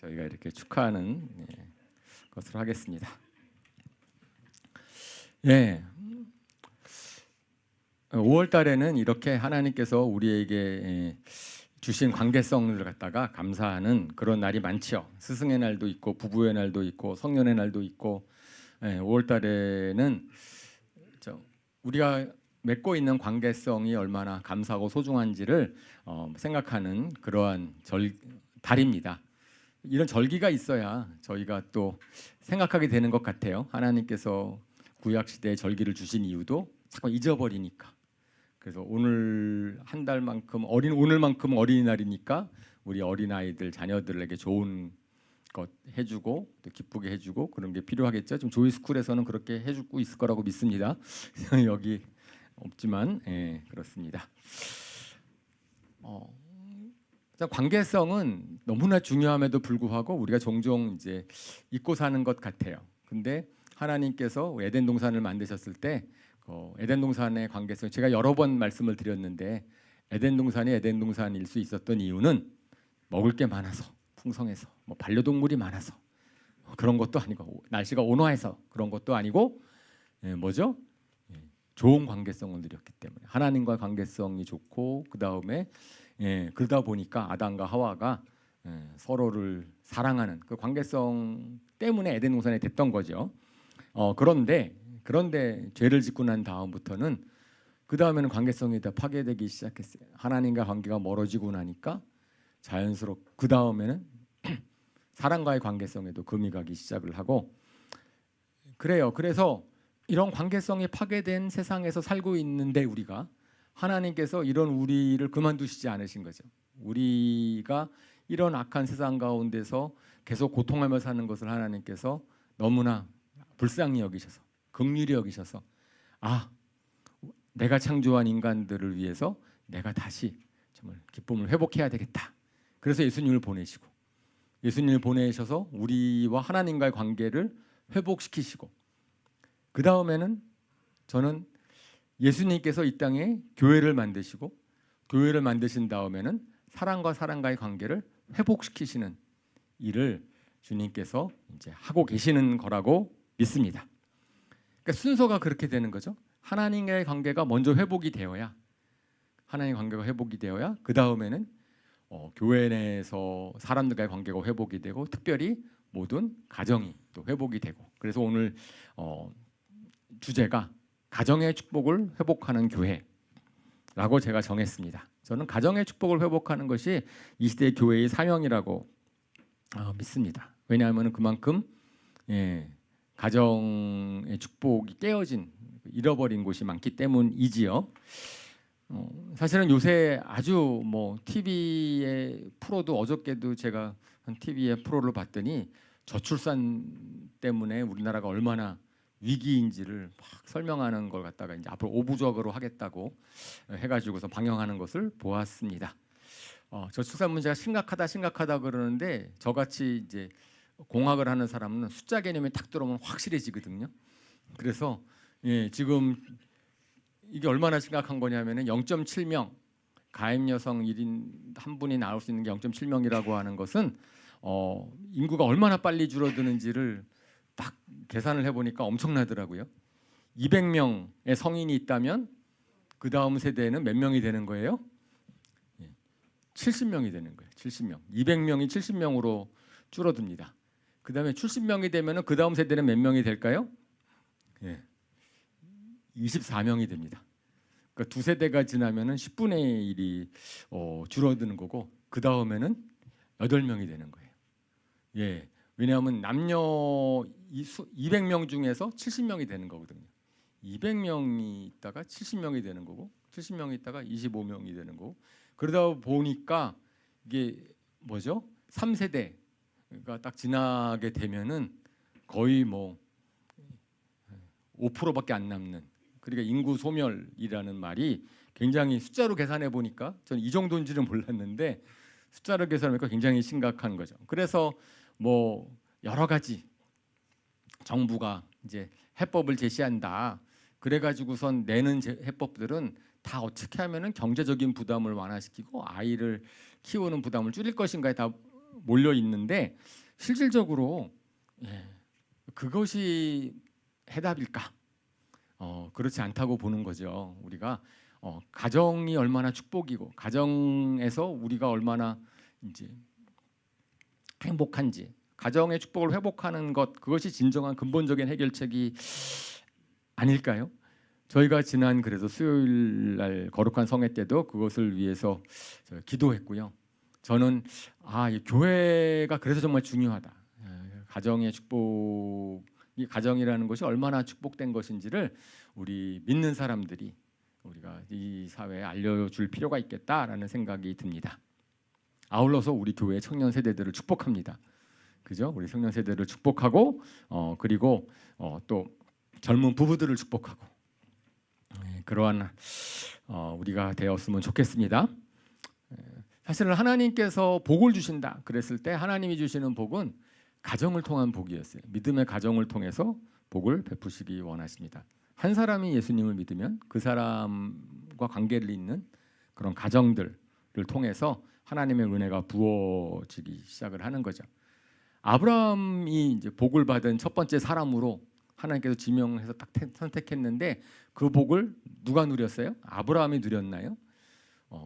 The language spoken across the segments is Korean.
저희가 이렇게 축하하는 것으로 하겠습니다. 예, 5월 달에는 이렇게 하나님께서 우리에게 주신 관계성을 갖다가 감사하는 그런 날이 많죠. 스승의 날도 있고 부부의 날도 있고 성년의 날도 있고 5월 달에는 우리가 맺고 있는 관계성이 얼마나 감사하고 소중한지를 생각하는 그러한 달입니다. 이런 절기가 있어야 저희가 또 생각하게 되는 것 같아요. 하나님께서 구약 시대에 절기를 주신 이유도 자꾸 잊어버리니까. 그래서 오늘 한 달만큼 오늘만큼 어린이날이니까 우리 어린아이들 자녀들에게 좋은 것 해주고 또 기쁘게 해주고 그런 게 필요하겠죠. 좀 조이스쿨에서는 그렇게 해주고 있을 거라고 믿습니다. 여기 없지만 그렇습니다. 관계성은 너무나 중요함에도 불구하고 우리가 종종 이제 잊고 사는 것 같아요. 근데 하나님께서 에덴 동산을 만드셨을 때 에덴 동산의 관계성, 제가 여러 번 말씀을 드렸는데 에덴 동산이 에덴 동산일 수 있었던 이유는 먹을 게 많아서, 풍성해서, 뭐 반려동물이 많아서 그런 것도 아니고, 날씨가 온화해서 그런 것도 아니고, 뭐죠? 좋은 관계성을 누렸기 때문에, 하나님과 관계성이 좋고, 그 다음에 그러다 보니까 아담과 하와가 서로를 사랑하는 그 관계성 때문에 에덴 동산이 됐던 거죠. 그런데 죄를 짓고 난 다음부터는, 그 다음에는 관계성이 다 파괴되기 시작했어요. 하나님과 관계가 멀어지고 나니까 자연스럽게 그 다음에는 사람과의 관계성에도 금이 가기 시작을 하고 그래요. 그래서 이런 관계성이 파괴된 세상에서 살고 있는데 우리가, 하나님께서 이런 우리를 그만두시지 않으신 거죠. 우리가 이런 악한 세상 가운데서 계속 고통하며 사는 것을 하나님께서 너무나 불쌍히 여기셔서, 긍휼히 여기셔서, 내가 창조한 인간들을 위해서 내가 다시 정말 기쁨을 회복해야 되겠다. 그래서 예수님을 보내시고, 예수님을 보내셔서 우리와 하나님과의 관계를 회복시키시고, 그 다음에는 저는 예수님께서 이 땅에 교회를 만드시고, 교회를 만드신 다음에는 사람과 사람과의 관계를 회복시키시는 일을 주님께서 이제 하고 계시는 거라고 믿습니다. 그러니까 순서가 그렇게 되는 거죠. 하나님과의 관계가 먼저 회복이 되어야, 하나님의 관계가 회복이 되어야 그 다음에는 교회 내에서 사람들과의 관계가 회복이 되고, 특별히 모든 가정이 또 회복이 되고. 그래서 오늘 주제가 가정의 축복을 회복하는 교회라고 제가 정했습니다. 저는 가정의 축복을 회복하는 것이 이 시대의 교회의 사명이라고 믿습니다. 왜냐하면 그만큼 가정의 축복이 깨어진, 잃어버린 곳이 많기 때문이지요. 사실은 요새 아주 TV의 프로도, 어저께도 제가 한 TV의 프로를 봤더니 저출산 때문에 우리나라가 얼마나 위기인지를 막 설명하는 걸 갖다가 이제 앞으로 5부작으로 하겠다고 해가지고서 방영하는 것을 보았습니다. 저출산 문제가 심각하다 그러는데, 저같이 이제 공학을 하는 사람은 숫자 개념이 딱 들어오면 확실해지거든요. 그래서 지금 이게 얼마나 심각한 거냐면은 0.7명, 가임 여성 1인 한 분이 나올 수 있는 게 0.7명이라고 하는 것은 인구가 얼마나 빨리 줄어드는지를 딱 계산을 해보니까 엄청나더라고요. 200명의 성인이 있다면 그 다음 세대에는 몇 명이 되는 거예요? 70명이 되는 거예요. 70명. 200명이 70명으로 줄어듭니다. 그 다음에 70명이 되면 그 다음 세대는 몇 명이 될까요? 24명이 됩니다. 그러니까 두 세대가 지나면은 10분의 1이 줄어드는 거고, 그 다음에는 8명이 되는 거예요. 왜냐하면 남녀 200명 중에서 70명이 되는 거거든요. 200명이 있다가 70명이 되는 거고, 70명이 있다가 25명이 되는 거고, 그러다 보니까 이게 뭐죠? 3세대가 딱 지나게 되면은 거의 5%밖에 안 남는, 그러니까 인구 소멸이라는 말이 굉장히, 숫자로 계산해 보니까 저는 이 정도인지는 몰랐는데 숫자로 계산하니까 굉장히 심각한 거죠. 그래서 여러 가지 정부가 이제 해법을 제시한다. 그래가지고선 내는 해법들은 다 어떻게 하면은 경제적인 부담을 완화시키고 아이를 키우는 부담을 줄일 것인가에 다 몰려 있는데 실질적으로 그것이 해답일까? 그렇지 않다고 보는 거죠. 우리가 가정이 얼마나 축복이고 가정에서 우리가 얼마나 이제 행복한지, 가정의 축복을 회복하는 것, 그것이 진정한 근본적인 해결책이 아닐까요? 저희가 지난 그래서 수요일 날 거룩한 성회 때도 그것을 위해서 기도했고요. 저는 이 교회가 그래서 정말 중요하다. 가정의 축복이, 가정이라는 것이 얼마나 축복된 것인지를 우리 믿는 사람들이, 우리가 이 사회에 알려줄 필요가 있겠다라는 생각이 듭니다. 아울러서 우리 교회 청년 세대들을 축복합니다. 그죠? 우리 청년 세대를 축복하고 그리고 또 젊은 부부들을 축복하고 그러한 우리가 되었으면 좋겠습니다. 사실은 하나님께서 복을 주신다 그랬을 때 하나님이 주시는 복은 가정을 통한 복이었어요. 믿음의 가정을 통해서 복을 베푸시기 원하십니다. 한 사람이 예수님을 믿으면 그 사람과 관계를 잇는 그런 가정들을 통해서 하나님의 은혜가 부어지기 시작을 하는 거죠. 아브라함이 이제 복을 받은 첫 번째 사람으로 하나님께서 지명해서 딱 선택했는데 그 복을 누가 누렸어요? 아브라함이 누렸나요?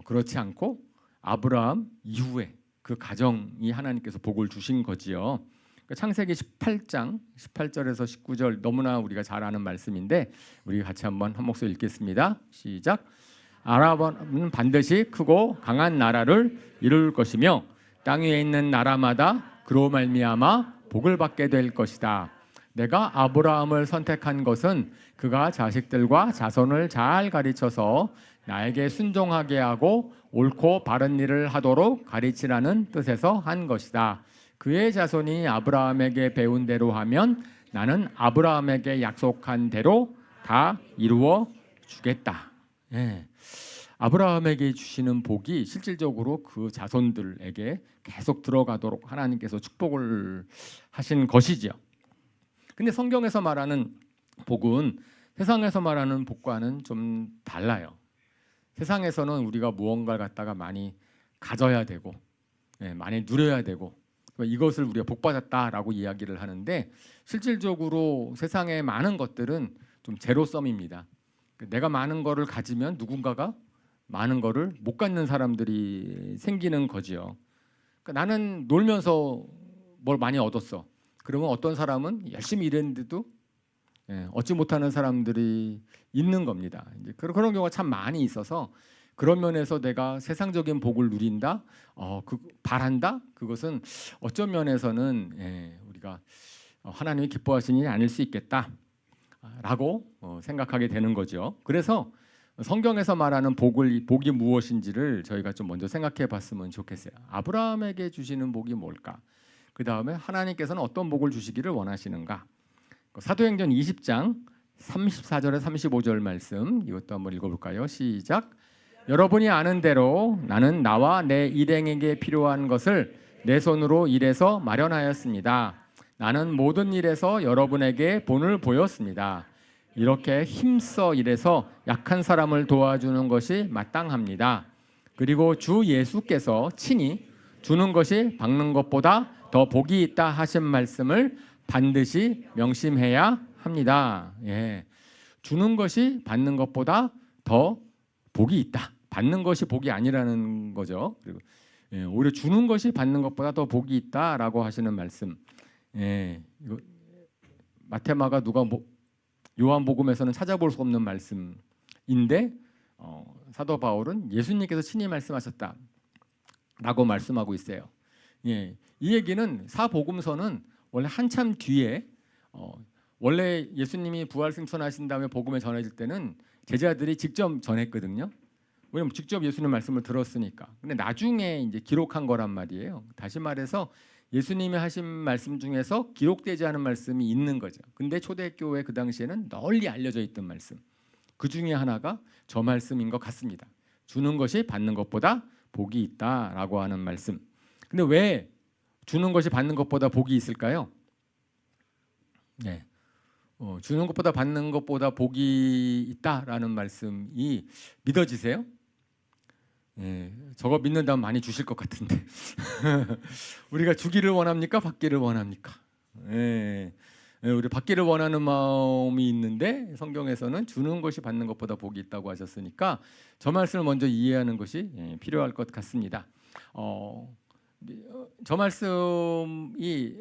그렇지 않고 아브라함 이후에 그 가정이 하나님께서 복을 주신 거지요. 창세기 18장 18절에서 19절 너무나 우리가 잘 아는 말씀인데 우리 같이 한번 한 목소리 읽겠습니다. 시작. 아브라함은 반드시 크고 강한 나라를 이룰 것이며 땅 위에 있는 나라마다 그로 말미암아 복을 받게 될 것이다. 내가 아브라함을 선택한 것은 그가 자식들과 자손을 잘 가르쳐서 나에게 순종하게 하고 옳고 바른 일을 하도록 가르치라는 뜻에서 한 것이다. 그의 자손이 아브라함에게 배운 대로 하면 나는 아브라함에게 약속한 대로 다 이루어 주겠다. 아브라함에게 주시는 복이 실질적으로 그 자손들에게 계속 들어가도록 하나님께서 축복을 하신 것이죠. 근데 성경에서 말하는 복은 세상에서 말하는 복과는 좀 달라요. 세상에서는 우리가 무언가를 갖다가 많이 가져야 되고 많이 누려야 되고 이것을 우리가 복받았다라고 이야기를 하는데 실질적으로 세상의 많은 것들은 좀 제로섬입니다. 내가 많은 거를 가지면 누군가가 많은 거를 못 갖는 사람들이 생기는 거지요. 그러니까 나는 놀면서 뭘 많이 얻었어. 그러면 어떤 사람은 열심히 일했는데도 얻지 못하는 사람들이 있는 겁니다. 이제 그런 경우가 참 많이 있어서 그런 면에서 내가 세상적인 복을 누린다, 바란다. 그것은 어떤 면에서는 우리가 하나님이 기뻐하시니 아닐 수 있겠다라고 생각하게 되는 거죠. 그래서 성경에서 말하는 복이 무엇인지를 저희가 좀 먼저 생각해 봤으면 좋겠어요. 아브라함에게 주시는 복이 뭘까? 그 다음에 하나님께서는 어떤 복을 주시기를 원하시는가? 사도행전 20장 34절에 35절 말씀 이것도 한번 읽어볼까요? 시작. 여러분이 아는 대로 나는 나와 내 일행에게 필요한 것을 내 손으로 일해서 마련하였습니다. 나는 모든 일에서 여러분에게 본을 보였습니다. 이렇게 힘써 일해서 약한 사람을 도와주는 것이 마땅합니다. 그리고 주 예수께서 친히 주는 것이 받는 것보다 더 복이 있다 하신 말씀을 반드시 명심해야 합니다. 주는 것이 받는 것보다 더 복이 있다. 받는 것이 복이 아니라는 거죠. 그리고 오히려 주는 것이 받는 것보다 더 복이 있다라고 하시는 말씀. 이거 마테마가 요한복음에서는 찾아볼 수 없는 말씀인데 사도 바울은 예수님께서 친히 말씀하셨다라고 말씀하고 있어요. 이 얘기는 사복음서는 원래 한참 뒤에 원래 예수님이 부활 승천하신 다음에 복음에 전해질 때는 제자들이 직접 전했거든요. 왜냐면 직접 예수님 말씀을 들었으니까. 근데 나중에 이제 기록한 거란 말이에요. 다시 말해서 예수님이 하신 말씀 중에서 기록되지 않은 말씀이 있는 거죠. 근데 초대교회 그 당시에는 널리 알려져 있던 말씀. 그 중에 하나가 저 말씀인 것 같습니다. 주는 것이 받는 것보다 복이 있다라고 하는 말씀. 근데 왜 주는 것이 받는 것보다 복이 있을까요? 주는 것보다 받는 것보다 복이 있다라는 말씀이 믿어지세요? 예, 저거 믿는다면 많이 주실 것 같은데 우리가 주기를 원합니까? 받기를 원합니까? 예, 우리 받기를 원하는 마음이 있는데 성경에서는 주는 것이 받는 것보다 복이 있다고 하셨으니까 저 말씀을 먼저 이해하는 것이 필요할 것 같습니다. 저 말씀이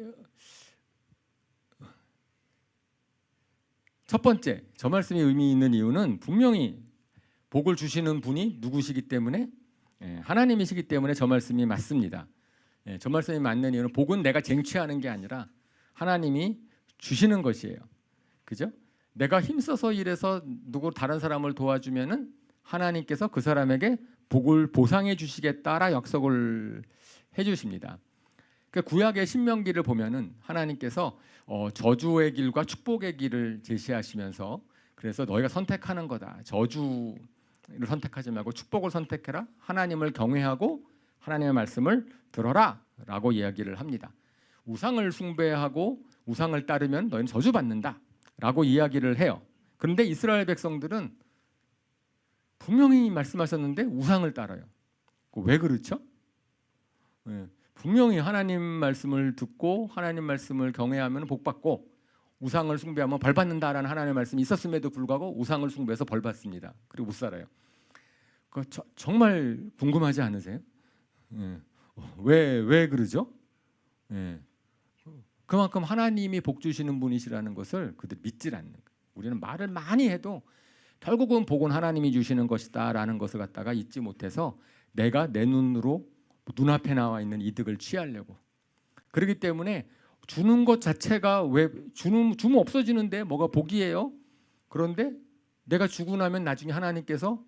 첫 번째, 저 말씀이 의미 있는 이유는 분명히 복을 주시는 분이 누구시기 때문에 하나님이시기 때문에 저 말씀이 맞습니다. 저 말씀이 맞는 이유는 복은 내가 쟁취하는 게 아니라 하나님이 주시는 것이에요. 그죠? 내가 힘써서 일해서 누구 다른 사람을 도와주면은 하나님께서 그 사람에게 복을 보상해 주시겠다라 약속을 해 주십니다. 그 구약의 신명기를 보면은 하나님께서 저주의 길과 축복의 길을 제시하시면서 그래서 너희가 선택하는 거다. 저주를 선택하지 말고 축복을 선택해라. 하나님을 경외하고 하나님의 말씀을 들어라라고 이야기를 합니다. 우상을 숭배하고 우상을 따르면 너희는 저주받는다라고 이야기를 해요. 그런데 이스라엘 백성들은 분명히 말씀하셨는데 우상을 따라요. 왜 그렇죠? 분명히 하나님 말씀을 듣고 하나님 말씀을 경외하면 복받고 우상을 숭배하면 벌받는다라는 하나님의 말씀이 있었음에도 불구하고 우상을 숭배해서 벌받습니다. 그리고 못 살아요. 정말 궁금하지 않으세요? 왜 그러죠? 그만큼 하나님이 복 주시는 분이시라는 것을 그들 믿질 않는 거예요. 우리는 말을 많이 해도 결국은 복은 하나님이 주시는 것이다라는 것을 갖다가 잊지 못해서 내가 내 눈으로 눈앞에 나와 있는 이득을 취하려고 그렇기 때문에 주는 것 자체가 왜 주면 없어지는데 뭐가 복이에요? 그런데 내가 주고 나면 나중에 하나님께서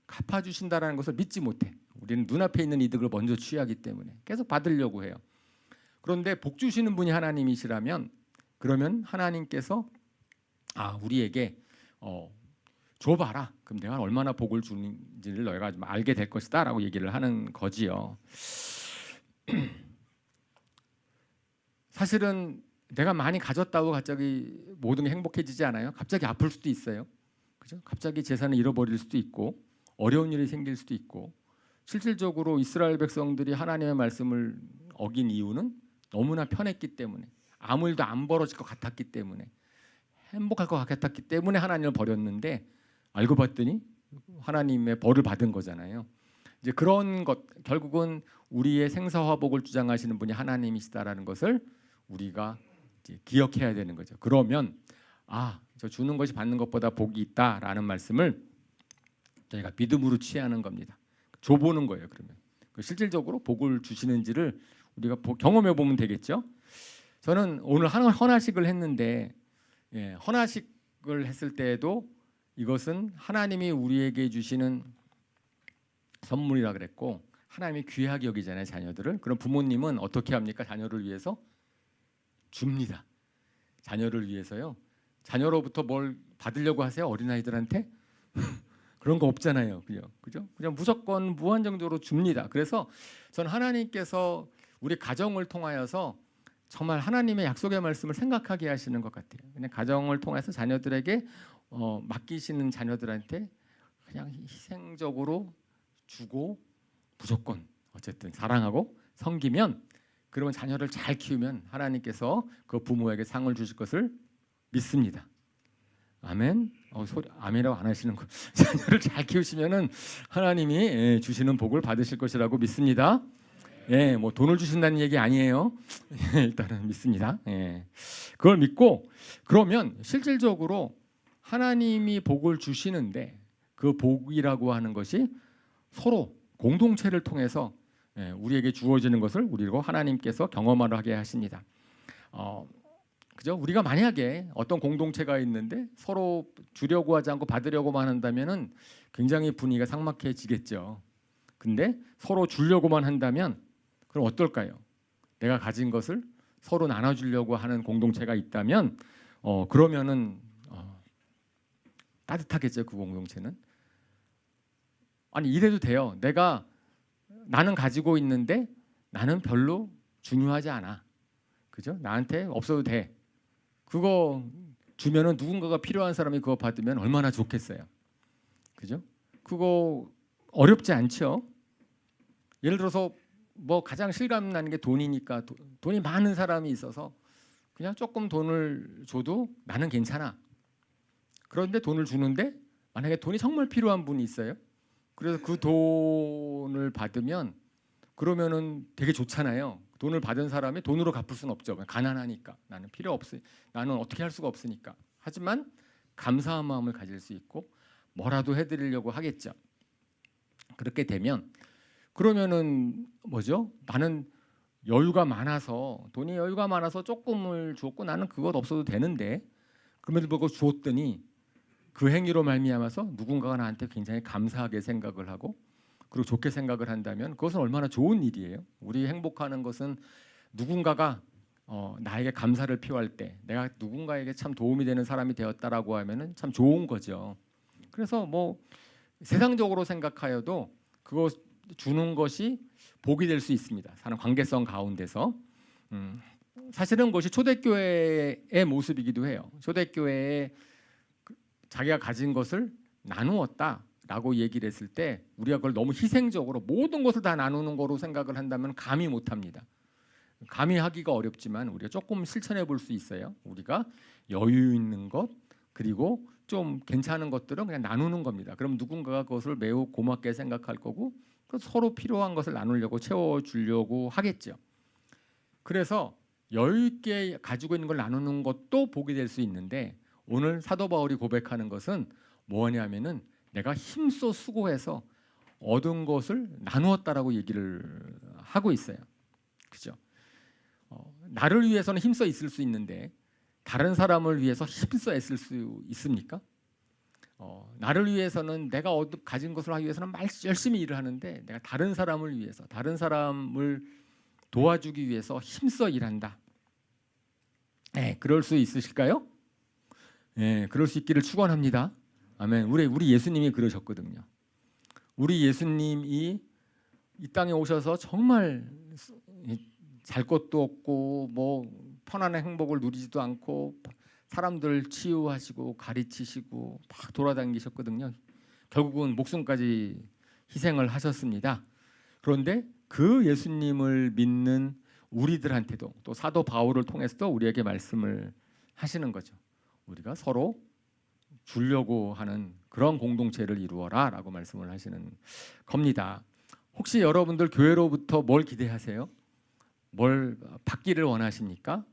갚아주신다라는 것을 믿지 못해. 우리는 눈앞에 있는 이득을 먼저 취하기 때문에 계속 받으려고 해요. 그런데 복 주시는 분이 하나님이시라면 그러면 하나님께서 우리에게 줘봐라. 그럼 내가 얼마나 복을 주는지를 너희가 좀 알게 될 것이다 라고 얘기를 하는 거지요. 사실은 내가 많이 가졌다고 갑자기 모든 게 행복해지지 않아요. 갑자기 아플 수도 있어요. 그죠? 갑자기 재산을 잃어버릴 수도 있고 어려운 일이 생길 수도 있고 실질적으로 이스라엘 백성들이 하나님의 말씀을 어긴 이유는 너무나 편했기 때문에 아무 일도 안 벌어질 것 같았기 때문에 행복할 것 같았기 때문에 하나님을 버렸는데 알고 봤더니 하나님의 벌을 받은 거잖아요. 이제 그런 것 결국은 우리의 생사화복을 주장하시는 분이 하나님이시다라는 것을 우리가 이제 기억해야 되는 거죠. 그러면 저 주는 것이 받는 것보다 복이 있다라는 말씀을 저희가 믿음으로 취하는 겁니다. 줘보는 거예요. 그러면 실질적으로 복을 주시는지를 우리가 경험해 보면 되겠죠. 저는 오늘 헌화식을 했는데 헌화식을 했을 때에도 이것은 하나님이 우리에게 주시는 선물이라 그랬고 하나님이 귀하게 여기잖아요. 자녀들을. 그럼 부모님은 어떻게 합니까? 자녀를 위해서 줍니다. 자녀를 위해서요. 자녀로부터 뭘 받으려고 하세요? 어린아이들한테? 그런 거 없잖아요. 그죠? 그냥 무조건 무한정적으로 줍니다. 그래서 전 하나님께서 우리 가정을 통하여서 정말 하나님의 약속의 말씀을 생각하게 하시는 것 같아요. 그냥 가정을 통해서 자녀들에게 맡기시는 자녀들한테 그냥 희생적으로 주고 무조건 어쨌든 사랑하고 섬기면 그러면 자녀를 잘 키우면 하나님께서 그 부모에게 상을 주실 것을 믿습니다. 아멘. 아멘이라고 안 하시는 거. 자녀를 잘 키우시면은 하나님이 주시는 복을 받으실 것이라고 믿습니다. 뭐 돈을 주신다는 얘기 아니에요. 일단은 믿습니다. 그걸 믿고 그러면 실질적으로 하나님이 복을 주시는데 그 복이라고 하는 것이 서로 공동체를 통해서 우리에게 주어지는 것을 우리로 하나님께서 경험하게 하십니다. 그죠? 우리가 만약에 어떤 공동체가 있는데 서로 주려고 하지 않고 받으려고만 한다면은 굉장히 분위기가 삭막해지겠죠. 근데 서로 주려고만 한다면 그럼 어떨까요? 내가 가진 것을 서로 나눠주려고 하는 공동체가 있다면 그러면은 따뜻하겠죠. 그 공동체는. 아니 이래도 돼요. 나는 가지고 있는데 나는 별로 중요하지 않아. 그죠? 나한테 없어도 돼. 그거 주면은 누군가가 필요한 사람이 그거 받으면 얼마나 좋겠어요. 그죠? 그거 어렵지 않죠? 예를 들어서 뭐 가장 실감 나는 게 돈이니까 돈이 많은 사람이 있어서 그냥 조금 돈을 줘도 나는 괜찮아. 그런데 돈을 주는데 만약에 돈이 정말 필요한 분이 있어요. 그래서 그 돈을 받으면 그러면은 되게 좋잖아요. 돈을 받은 사람이 돈으로 갚을 수는 없죠. 가난하니까 나는 필요 없으, 나는 어떻게 할 수가 없으니까. 하지만 감사한 마음을 가질 수 있고 뭐라도 해드리려고 하겠죠. 그렇게 되면 그러면은 뭐죠? 나는 여유가 많아서 돈이 여유가 많아서 조금을 줬고 나는 그것 없어도 되는데 그럼에도 불구하고 주었더니 그 행위로 말미암아서 누군가가 나한테 굉장히 감사하게 생각을 하고 그리고 좋게 생각을 한다면 그것은 얼마나 좋은 일이에요. 우리 행복하는 것은 누군가가 나에게 감사를 표할 때 내가 누군가에게 참 도움이 되는 사람이 되었다라고 하면은 참 좋은 거죠. 그래서 뭐 세상적으로 생각하여도 그거 주는 것이 복이 될 수 있습니다. 사는 관계성 가운데서 사실은 그것이 초대교회의 모습이기도 해요. 초대교회에 자기가 가진 것을 나누었다라고 얘기를 했을 때 우리가 그걸 너무 희생적으로 모든 것을 다 나누는 거로 생각을 한다면 감히 못합니다. 감히 하기가 어렵지만 우리가 조금 실천해 볼 수 있어요. 우리가 여유 있는 것 그리고 좀 괜찮은 것들은 그냥 나누는 겁니다. 그럼 누군가가 그것을 매우 고맙게 생각할 거고 서로 필요한 것을 나누려고 채워주려고 하겠죠. 그래서 여유 있게 가지고 있는 걸 나누는 것도 복이 될 수 있는데 오늘 사도 바울이 고백하는 것은 뭐냐면은 내가 힘써 수고해서 얻은 것을 나누었다라고 얘기를 하고 있어요. 그죠? 나를 위해서는 힘써 있을 수 있는데 다른 사람을 위해서 힘써 애쓸 수 있습니까? 나를 위해서는 내가 가진 것을 하기 위해서는 열심히 일을 하는데 내가 다른 사람을 위해서 다른 사람을 도와주기 위해서 힘써 일한다. 네, 그럴 수 있으실까요? 네, 그럴 수 있기를 축원합니다. 아멘. 우리 예수님이 그러셨거든요. 우리 예수님이 이 땅에 오셔서 정말 잘 것도 없고 뭐 편안한 행복을 누리지도 않고 사람들 치유하시고 가르치시고 막 돌아다니셨거든요. 결국은 목숨까지 희생을 하셨습니다. 그런데 그 예수님을 믿는 우리들한테도 또 사도 바울을 통해서도 우리에게 말씀을 하시는 거죠. 우리가 서로 주려고 하는 그런 공동체를 이루어라 라고 말씀을 하시는 겁니다. 혹시 여러분들 교회로부터 뭘 기대하세요? 뭘 받기를 원하십니까?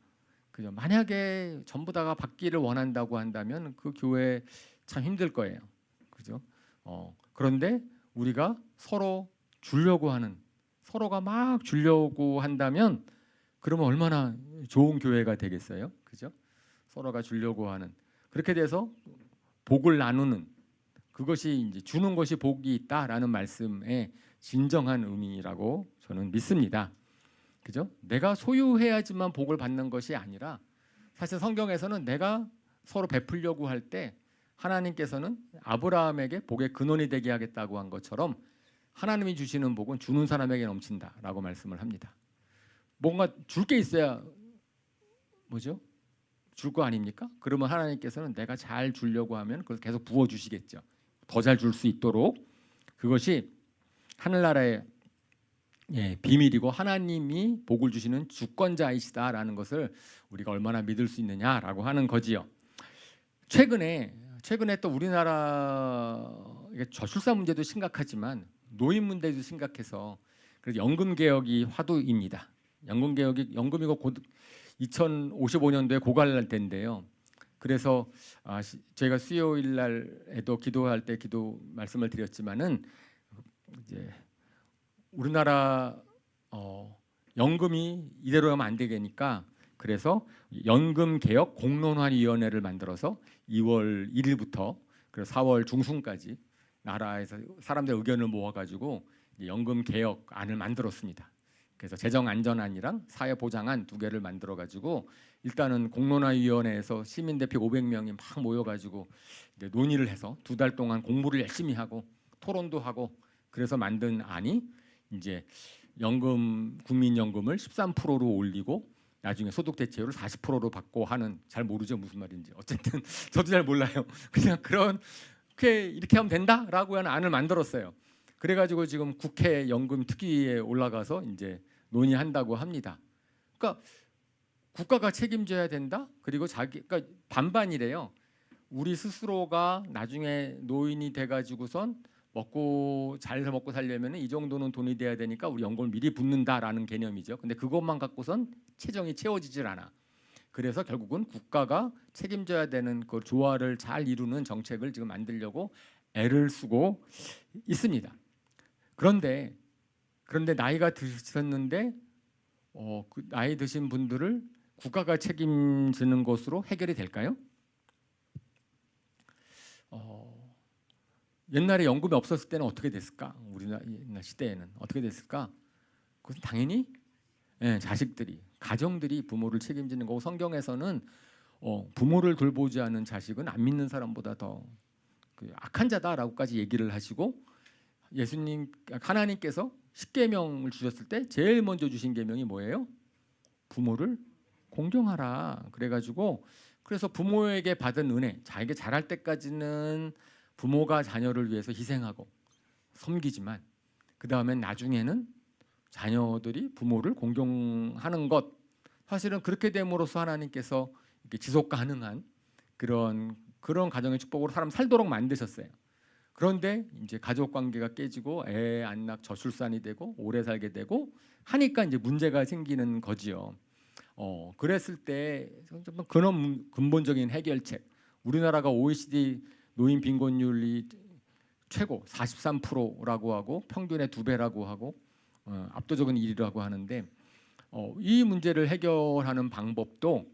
그죠? 만약에 전부 다가 받기를 원한다고 한다면 그 교회 참 힘들 거예요. 그죠? 그런데 우리가 서로 주려고 하는 서로가 막 주려고 한다면 그러면 얼마나 좋은 교회가 되겠어요? 그죠? 서로가 주려고 하는 그렇게 돼서 복을 나누는 그것이 이제 주는 것이 복이 있다라는 말씀의 진정한 의미라고 저는 믿습니다. 그죠? 내가 소유해야지만 복을 받는 것이 아니라 사실 성경에서는 내가 서로 베풀려고 할 때 하나님께서는 아브라함에게 복의 근원이 되게 하겠다고 한 것처럼 하나님이 주시는 복은 주는 사람에게 넘친다라고 말씀을 합니다. 뭔가 줄 게 있어야 뭐죠? 줄 거 아닙니까? 그러면 하나님께서는 내가 잘 주려고 하면 그걸 계속 부어 주시겠죠. 더 잘 줄 수 있도록 그것이 하늘나라의 비밀이고 하나님이 복을 주시는 주권자이시다라는 것을 우리가 얼마나 믿을 수 있느냐라고 하는 거지요. 최근에 또 우리나라 저출산 문제도 심각하지만 노인 문제도 심각해서 그래서 연금 개혁이 화두입니다. 연금이고 곧 2055년도에 고갈날 때인데요. 그래서 저희가 수요일 날에도 기도할 때 기도 말씀을 드렸지만은 이제 우리나라 연금이 이대로 하면 안 되니까 그래서 연금 개혁 공론화위원회를 만들어서 2월 1일부터 그래서 4월 중순까지 나라에서 사람들 의견을 모아가지고 연금 개혁안을 만들었습니다. 그래서 재정안전안이랑 사회보장안 두 개를 만들어가지고 일단은 공론화위원회에서 시민대표 500명이 막 모여가지고 논의를 해서 2달 동안 공부를 열심히 하고 토론도 하고 그래서 만든 안이 이제 국민연금을 13%로 올리고 나중에 소득 대체율을 40%로 받고 하는 잘 모르죠 무슨 말인지 어쨌든 저도 잘 몰라요. 그냥 그렇게 이렇게 하면 된다라고 하는 안을 만들었어요. 그래가지고 지금 국회 연금 특위에 올라가서 이제 논의한다고 합니다. 그러니까 국가가 책임져야 된다. 그리고 그러니까 반반이래요. 우리 스스로가 나중에 노인이 돼가지고선 잘 먹고 살려면 이 정도는 돈이 돼야 되니까 우리 연금을 미리 붓는다라는 개념이죠. 근데 그것만 갖고선 재정이 채워지질 않아. 그래서 결국은 국가가 책임져야 되는 그 조화를 잘 이루는 정책을 지금 만들려고 애를 쓰고 있습니다. 그런데 나이가 드셨는데 그 나이 드신 분들을 국가가 책임지는 것으로 해결이 될까요? 옛날에 연금이 없었을 때는 어떻게 됐을까? 우리나라 시대에는 어떻게 됐을까? 그것은 당연히 자식들이, 가정들이 부모를 책임지는 거고, 성경에서는 부모를 돌보지 않은 자식은 안 믿는 사람보다 더 악한 자다라고까지 얘기를 하시고, 하나님께서 십계명을 주셨을 때 제일 먼저 주신 계명이 뭐예요? 부모를 공경하라. 그래서 부모에게 받은 은혜, 자기가 자랄 때까지는 부모가 자녀를 위해서 희생하고 섬기지만 그 다음엔 나중에는 자녀들이 부모를 공경하는 것, 사실은 그렇게 됨으로써 하나님께서 지속 가능한 그런 가정의 축복으로 사람 살도록 만드셨어요. 그런데 이제 가족 관계가 깨지고 애 안 낳고 저출산이 되고 오래 살게 되고 하니까 이제 문제가 생기는 거지요. 그랬을 때 그런 근본적인 해결책, 우리나라가 OECD 노인 빈곤율이 최고 43%라고 하고 평균의 2배라고 하고 압도적인 1위라고 하는데, 이 문제를 해결하는 방법도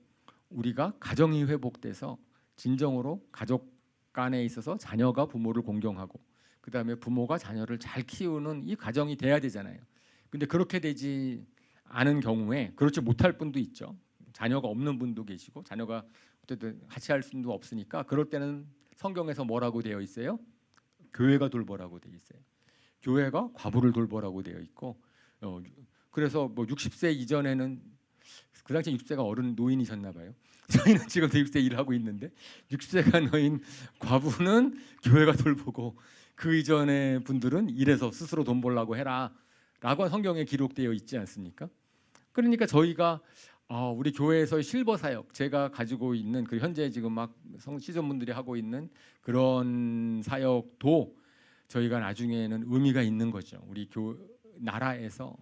우리가 가정이 회복돼서 진정으로 가족 간에 있어서 자녀가 부모를 공경하고 그 다음에 부모가 자녀를 잘 키우는 이 가정이 돼야 되잖아요. 근데 그렇게 되지 않은 경우에 그렇지 못할 분도 있죠. 자녀가 없는 분도 계시고 자녀가 어쨌든 같이 할 수도 없으니까 그럴 때는 성경에서 뭐라고 되어 있어요? 교회가 돌보라고 되어 있어요. 교회가 과부를 돌보라고 되어 있고, 그래서 뭐 60세 이전에는 그 당시 60세가 어른 노인이셨나 봐요. 저희는 지금 60세 일하고 있는데 60세가 노인 과부는 교회가 돌보고 그 이전의 분들은 일해서 스스로 돈 벌라고 해라라고 성경에 기록되어 있지 않습니까? 그러니까 저희가 우리 교회에서 실버 사역, 제가 가지고 있는 그 현재 지금 막 시즌분들이 하고 있는 그런 사역도 저희가 나중에는 의미가 있는 거죠. 우리 나라에서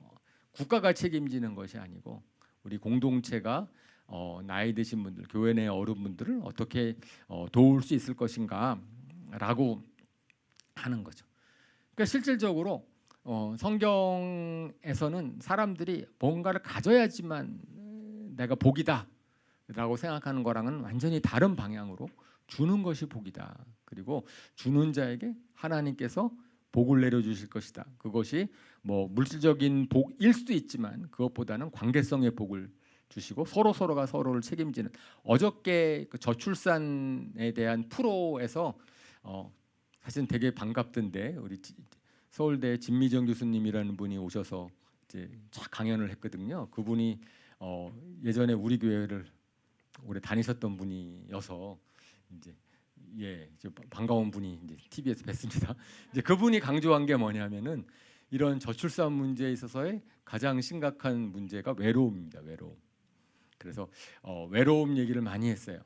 국가가 책임지는 것이 아니고 우리 공동체가 나이 드신 분들, 교회 내 어른분들을 어떻게 도울 수 있을 것인가라고 하는 거죠. 그러니까 실질적으로 성경에서는 사람들이 뭔가를 가져야지만 내가 복이다라고 생각하는 거랑은 완전히 다른 방향으로 주는 것이 복이다. 그리고 주는 자에게 하나님께서 복을 내려주실 것이다. 그것이 뭐 물질적인 복일 수도 있지만 그것보다는 관계성의 복을 주시고 서로가 서로를 책임지는, 어저께 그 저출산에 대한 프로에서 사실은 되게 반갑던데 우리 서울대 진미정 교수님이라는 분이 오셔서 이제 강연을 했거든요. 그분이 예전에 우리 교회를 오래 다니셨던 분이어서 이제 반가운 분이 이제 TV에서 뵀습니다. 이제 그분이 강조한 게 뭐냐면은 이런 저출산 문제에 있어서의 가장 심각한 문제가 외로움입니다. 외로움. 그래서 외로움 얘기를 많이 했어요.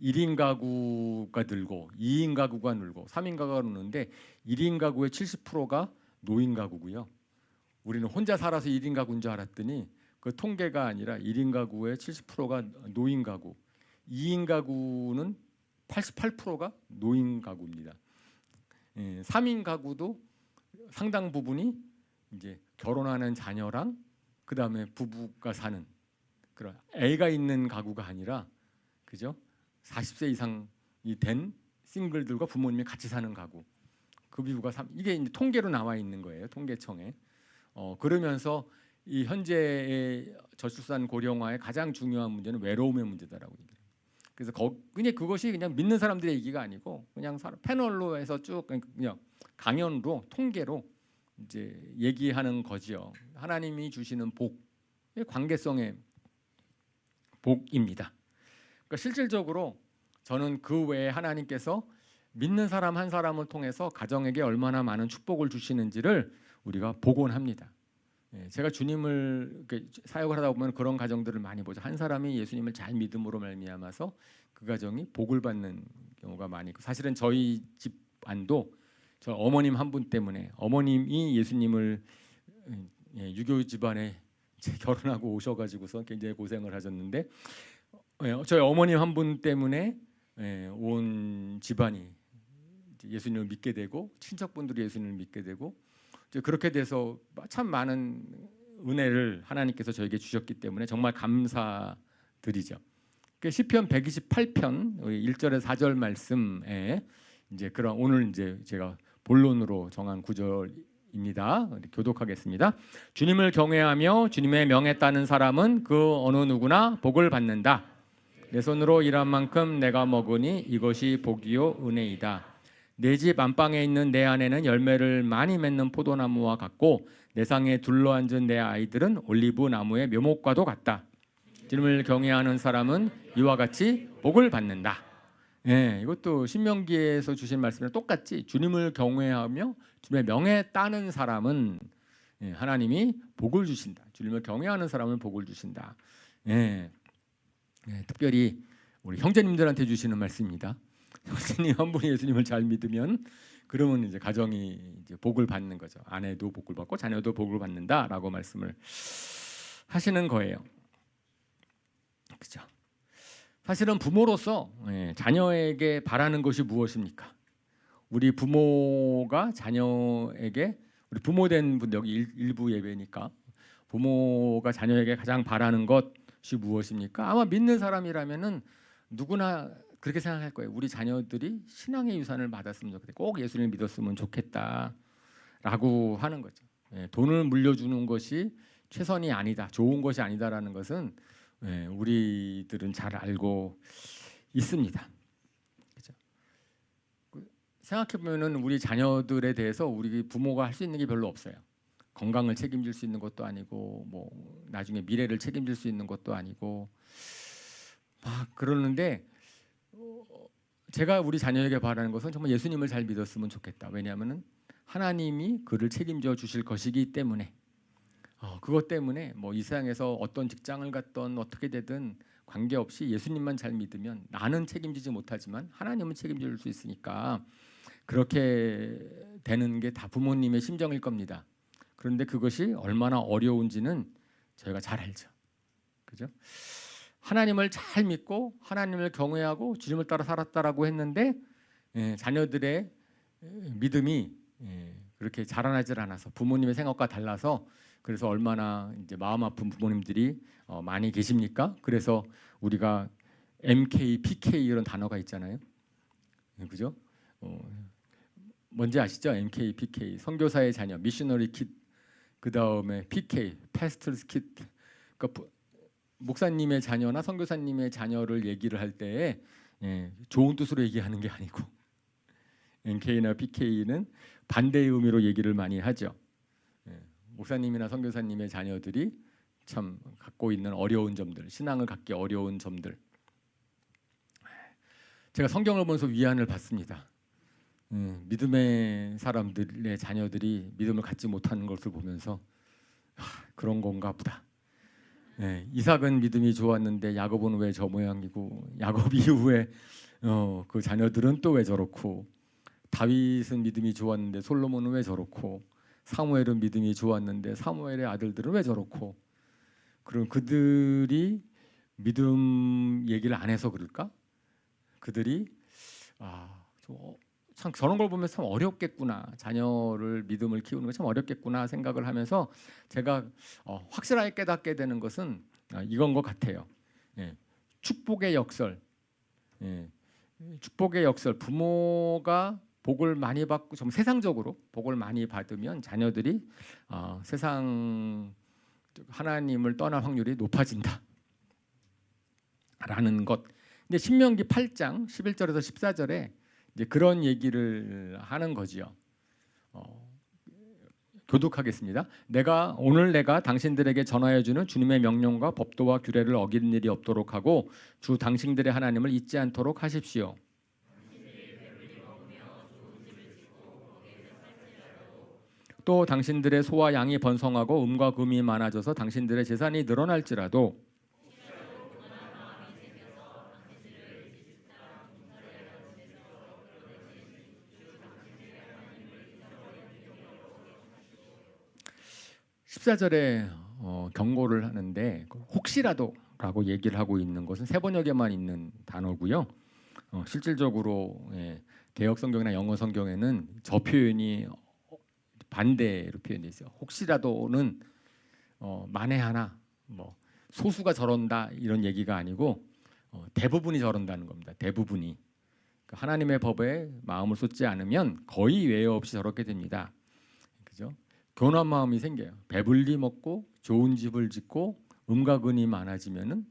1인 가구가 늘고 2인 가구가 늘고 3인 가구가 늘는데 1인 가구의 70%가 노인 가구고요. 우리는 혼자 살아서 1인 가구인 줄 알았더니 그 통계가 아니라 1인 가구의 70%가 노인 가구, 2인 가구는 88%가 노인 가구입니다. 3인 가구도 상당 부분이 이제 결혼하는 자녀랑 그 다음에 부부가 사는 그런 애가 있는 가구가 아니라, 그죠? 40세 이상이 된 싱글들과 부모님이 같이 사는 가구, 그 비율가 이게 이제 통계로 나와 있는 거예요. 통계청에. 그러면서 이 현재의 저출산 고령화의 가장 중요한 문제는 외로움의 문제다라고 얘기해요. 그래서 그냥 그것이 그냥 믿는 사람들의 얘기가 아니고 그냥 패널로 해서 쭉 그냥 강연으로 통계로 이제 얘기하는 거지요. 하나님이 주시는 복의 관계성의 복입니다. 그러니까 실질적으로 저는 그 외에 하나님께서 믿는 사람 한 사람을 통해서 가정에게 얼마나 많은 축복을 주시는지를 우리가 보곤 합니다. 제가 주님을 사역을 하다 보면 그런 가정들을 많이 보죠. 한 사람이 예수님을 잘 믿음으로 말미암아서 그 가정이 복을 받는 경우가 많이 있고, 사실은 저희 집안도 저 어머님 한 분 때문에, 어머님이 예수님을 유교 집안에 결혼하고 오셔가지고서 굉장히 고생을 하셨는데, 저희 어머님 한 분 때문에 온 집안이 예수님을 믿게 되고 친척분들이 예수님을 믿게 되고, 그렇게 돼서 참 많은 은혜를 하나님께서 저에게 주셨기 때문에 정말 감사드리죠. 시편 128편 1절에서 4절 말씀에 이제 그런 오늘 이제 제가 본론으로 정한 구절입니다. 교독하겠습니다. 주님을 경외하며 주님의 명에 따르는 사람은 그 어느 누구나 복을 받는다. 내 손으로 일한 만큼 내가 먹으니 이것이 복이요 은혜이다. 내 집 안방에 있는 내 아내는 열매를 많이 맺는 포도나무와 같고 내 상에 둘러앉은 내 아이들은 올리브 나무의 묘목과도 같다. 주님을 경외하는 사람은 이와 같이 복을 받는다. 이것도 신명기에서 주신 말씀이랑 똑같이 주님을 경외하며 주님의 명에 따르는 사람은 하나님이 복을 주신다. 주님을 경외하는 사람은 복을 주신다. 특별히 우리 형제님들한테 주시는 말씀입니다. 형제님 한 분이 예수님을 잘 믿으면 그러면 이제 가정이 이제 복을 받는 거죠. 아내도 복을 받고 자녀도 복을 받는다라고 말씀을 하시는 거예요. 그렇죠? 사실은 부모로서 자녀에게 바라는 것이 무엇입니까? 우리 부모가 자녀에게, 우리 부모된 분들 여기 일부 예배니까 부모가 자녀에게 가장 바라는 것이 무엇입니까? 아마 믿는 사람이라면은 누구나 그렇게 생각할 거예요. 우리 자녀들이 신앙의 유산을 받았으면 좋겠다. 꼭 예수님을 믿었으면 좋겠다라고 하는 거죠. 돈을 물려주는 것이 최선이 아니다, 좋은 것이 아니다라는 것은 우리들은 잘 알고 있습니다. 그렇죠? 생각해 보면은 우리 자녀들에 대해서 우리 부모가 할 수 있는 게 별로 없어요. 건강을 책임질 수 있는 것도 아니고, 뭐 나중에 미래를 책임질 수 있는 것도 아니고, 막 그러는데 제가 우리 자녀에게 바라는 것은 정말 예수님을 잘 믿었으면 좋겠다. 왜냐하면은 하나님이 그를 책임져 주실 것이기 때문에. 그것 때문에 뭐 이 세상에서 어떤 직장을 갖던 어떻게 되든 관계없이 예수님만 잘 믿으면 나는 책임지지 못하지만 하나님은 책임질 수 있으니까 그렇게 되는 게 다 부모님의 심정일 겁니다. 그런데 그것이 얼마나 어려운지는 저희가 잘 알죠. 그죠? 하나님을 잘 믿고 하나님을 경외하고 주님을 따라 살았다라고 했는데 자녀들의 믿음이 그렇게 자라나질 않아서 부모님의 생각과 달라서, 그래서 얼마나 이제 마음 아픈 부모님들이 많이 계십니까? 그래서 우리가 MK, PK 이런 단어가 있잖아요. 그죠? 뭔지 아시죠? MK, PK 선교사의 자녀, 미셔너리 킷, 그 다음에 PK, 패스터스 킷. 그러니까 목사님의 자녀나 선교사님의 자녀를 얘기를 할 때 좋은 뜻으로 얘기하는 게 아니고 MK나 PK는 반대의 의미로 얘기를 많이 하죠. 목사님이나 선교사님의 자녀들이 참 갖고 있는 어려운 점들, 신앙을 갖기 어려운 점들, 제가 성경을 보면서 위안을 받습니다. 믿음의 사람들의 자녀들이 믿음을 갖지 못하는 것을 보면서 그런 건가 보다. 이삭은 믿음이 좋았는데 야곱은 왜 저 모양이고, 야곱 이후에 그 자녀들은 또 왜 저렇고, 다윗은 믿음이 좋았는데 솔로몬은 왜 저렇고, 사무엘은 믿음이 좋았는데 사무엘의 아들들은 왜 저렇고, 그럼 그들이 믿음 얘기를 안 해서 그럴까? 그들이 참 저런 걸 보면 참 어렵겠구나, 자녀를 믿음을 키우는 거 참 어렵겠구나 생각을 하면서 제가 확실하게 깨닫게 되는 것은 이건 것 같아요. 축복의 역설, 축복의 역설. 부모가 복을 많이 받고 좀 세상적으로 복을 많이 받으면 자녀들이 세상 하나님을 떠날 확률이 높아진다 라는 것. 근데 신명기 8장 11절에서 14절에 이제 그런 얘기를 하는 거지요. 교독하겠습니다. 오늘 내가 당신들에게 전하여 주는 주님의 명령과 법도와 규례를 어기는 일이 없도록 하고 주 당신들의 하나님을 잊지 않도록 하십시오. 또 당신들의 소와 양이 번성하고 음과 금이 많아져서 당신들의 재산이 늘어날지라도 (14절에) 경고를 하는데 혹시라도라고 얘기를 하고 있는 것은 세 번역에만 있는 단어고요. 실질적으로 개역 성경이나 영어 성경에는 저 표현이 반대로 표현되어 있어요. 혹시라도는 만에 하나 뭐 소수가 저런다 이런 얘기가 아니고 대부분이 저런다는 겁니다. 대부분이 하나님의 법에 마음을 쏟지 않으면 거의 외회 없이 저렇게 됩니다. 그죠? 교만한 마음이 생겨요. 배불리 먹고 좋은 집을 짓고 음과 근이 많아지면은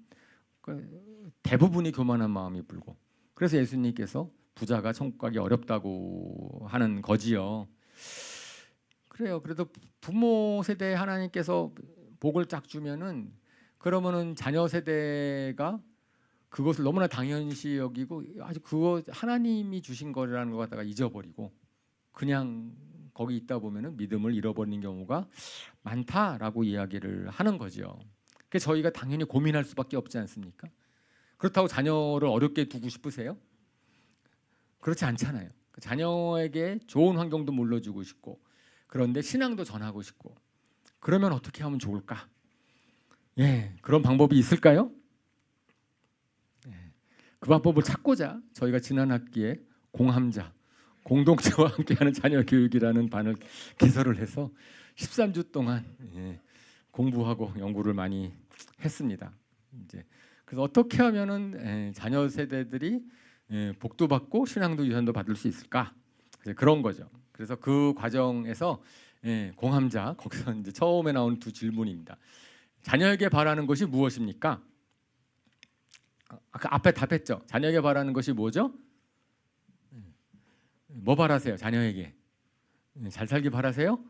대부분이 교만한 마음이 불고, 그래서 예수님께서 부자가 천국 가기 어렵다고 하는 거지요. 그래요. 그래도 부모 세대에 하나님께서 복을 쫙 주면은 그러면은 자녀 세대가 그것을 너무나 당연시 여기고 아주 그거 하나님이 주신 거라는 것 갖다가 잊어버리고 그냥 거기 있다 보면은 믿음을 잃어버리는 경우가 많다라고 이야기를 하는 거죠. 그래서 저희가 당연히 고민할 수밖에 없지 않습니까? 그렇다고 자녀를 어렵게 두고 싶으세요? 그렇지 않잖아요. 자녀에게 좋은 환경도 물려주고 싶고, 그런데 신앙도 전하고 싶고, 그러면 어떻게 하면 좋을까? 그런 방법이 있을까요? 그 방법을 찾고자 저희가 지난 학기에 공함자, 공동체와 함께하는 자녀 교육이라는 반을 개설을 해서 13주 동안 공부하고 연구를 많이 했습니다. 이제 그래서 어떻게 하면은 자녀 세대들이 복도 받고 신앙도 유산도 받을 수 있을까? 그런 거죠. 그래서 그 과정에서 공함자 거기서 이제 처음에 나온 두 질문입니다. 자녀에게 바라는 것이 무엇입니까? 아까 앞에 답했죠. 자녀에게 바라는 것이 뭐죠? 뭐 바라세요? 자녀에게 잘 살기 바라세요?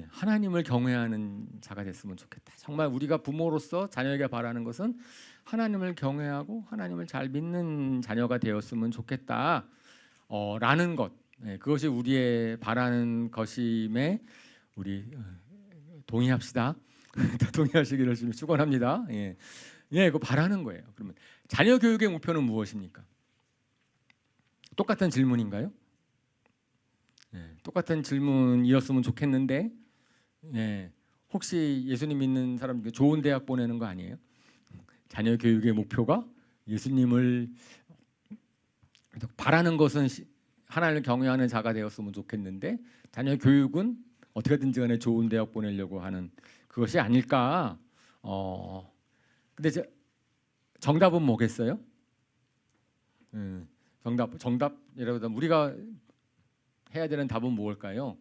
하나님을 경외하는 자가 됐으면 좋겠다. 정말 우리가 부모로서 자녀에게 바라는 것은 하나님을 경외하고 하나님을 잘 믿는 자녀가 되었으면 좋겠다. 라는 것, 그것이 우리의 바라는 것임에 우리 동의합시다. 동의하시기를 축원합니다. 그거 바라는 거예요. 그러면 자녀 교육의 목표는 무엇입니까? 똑같은 질문인가요? 똑같은 질문이었으면 좋겠는데 혹시 예수님 믿는 사람 좋은 대학 보내는 거 아니에요? 자녀 교육의 목표가 예수님을 바라는 것은 하나님을 경외하는 자가 되었으면 좋겠는데 자녀 교육은 어떻게든지 간에 좋은 대학 보내려고 하는 그것이 아닐까. 근데 정답은 뭐겠어요? 정답이라고 우리가 해야 되는 답은 무엇일까요?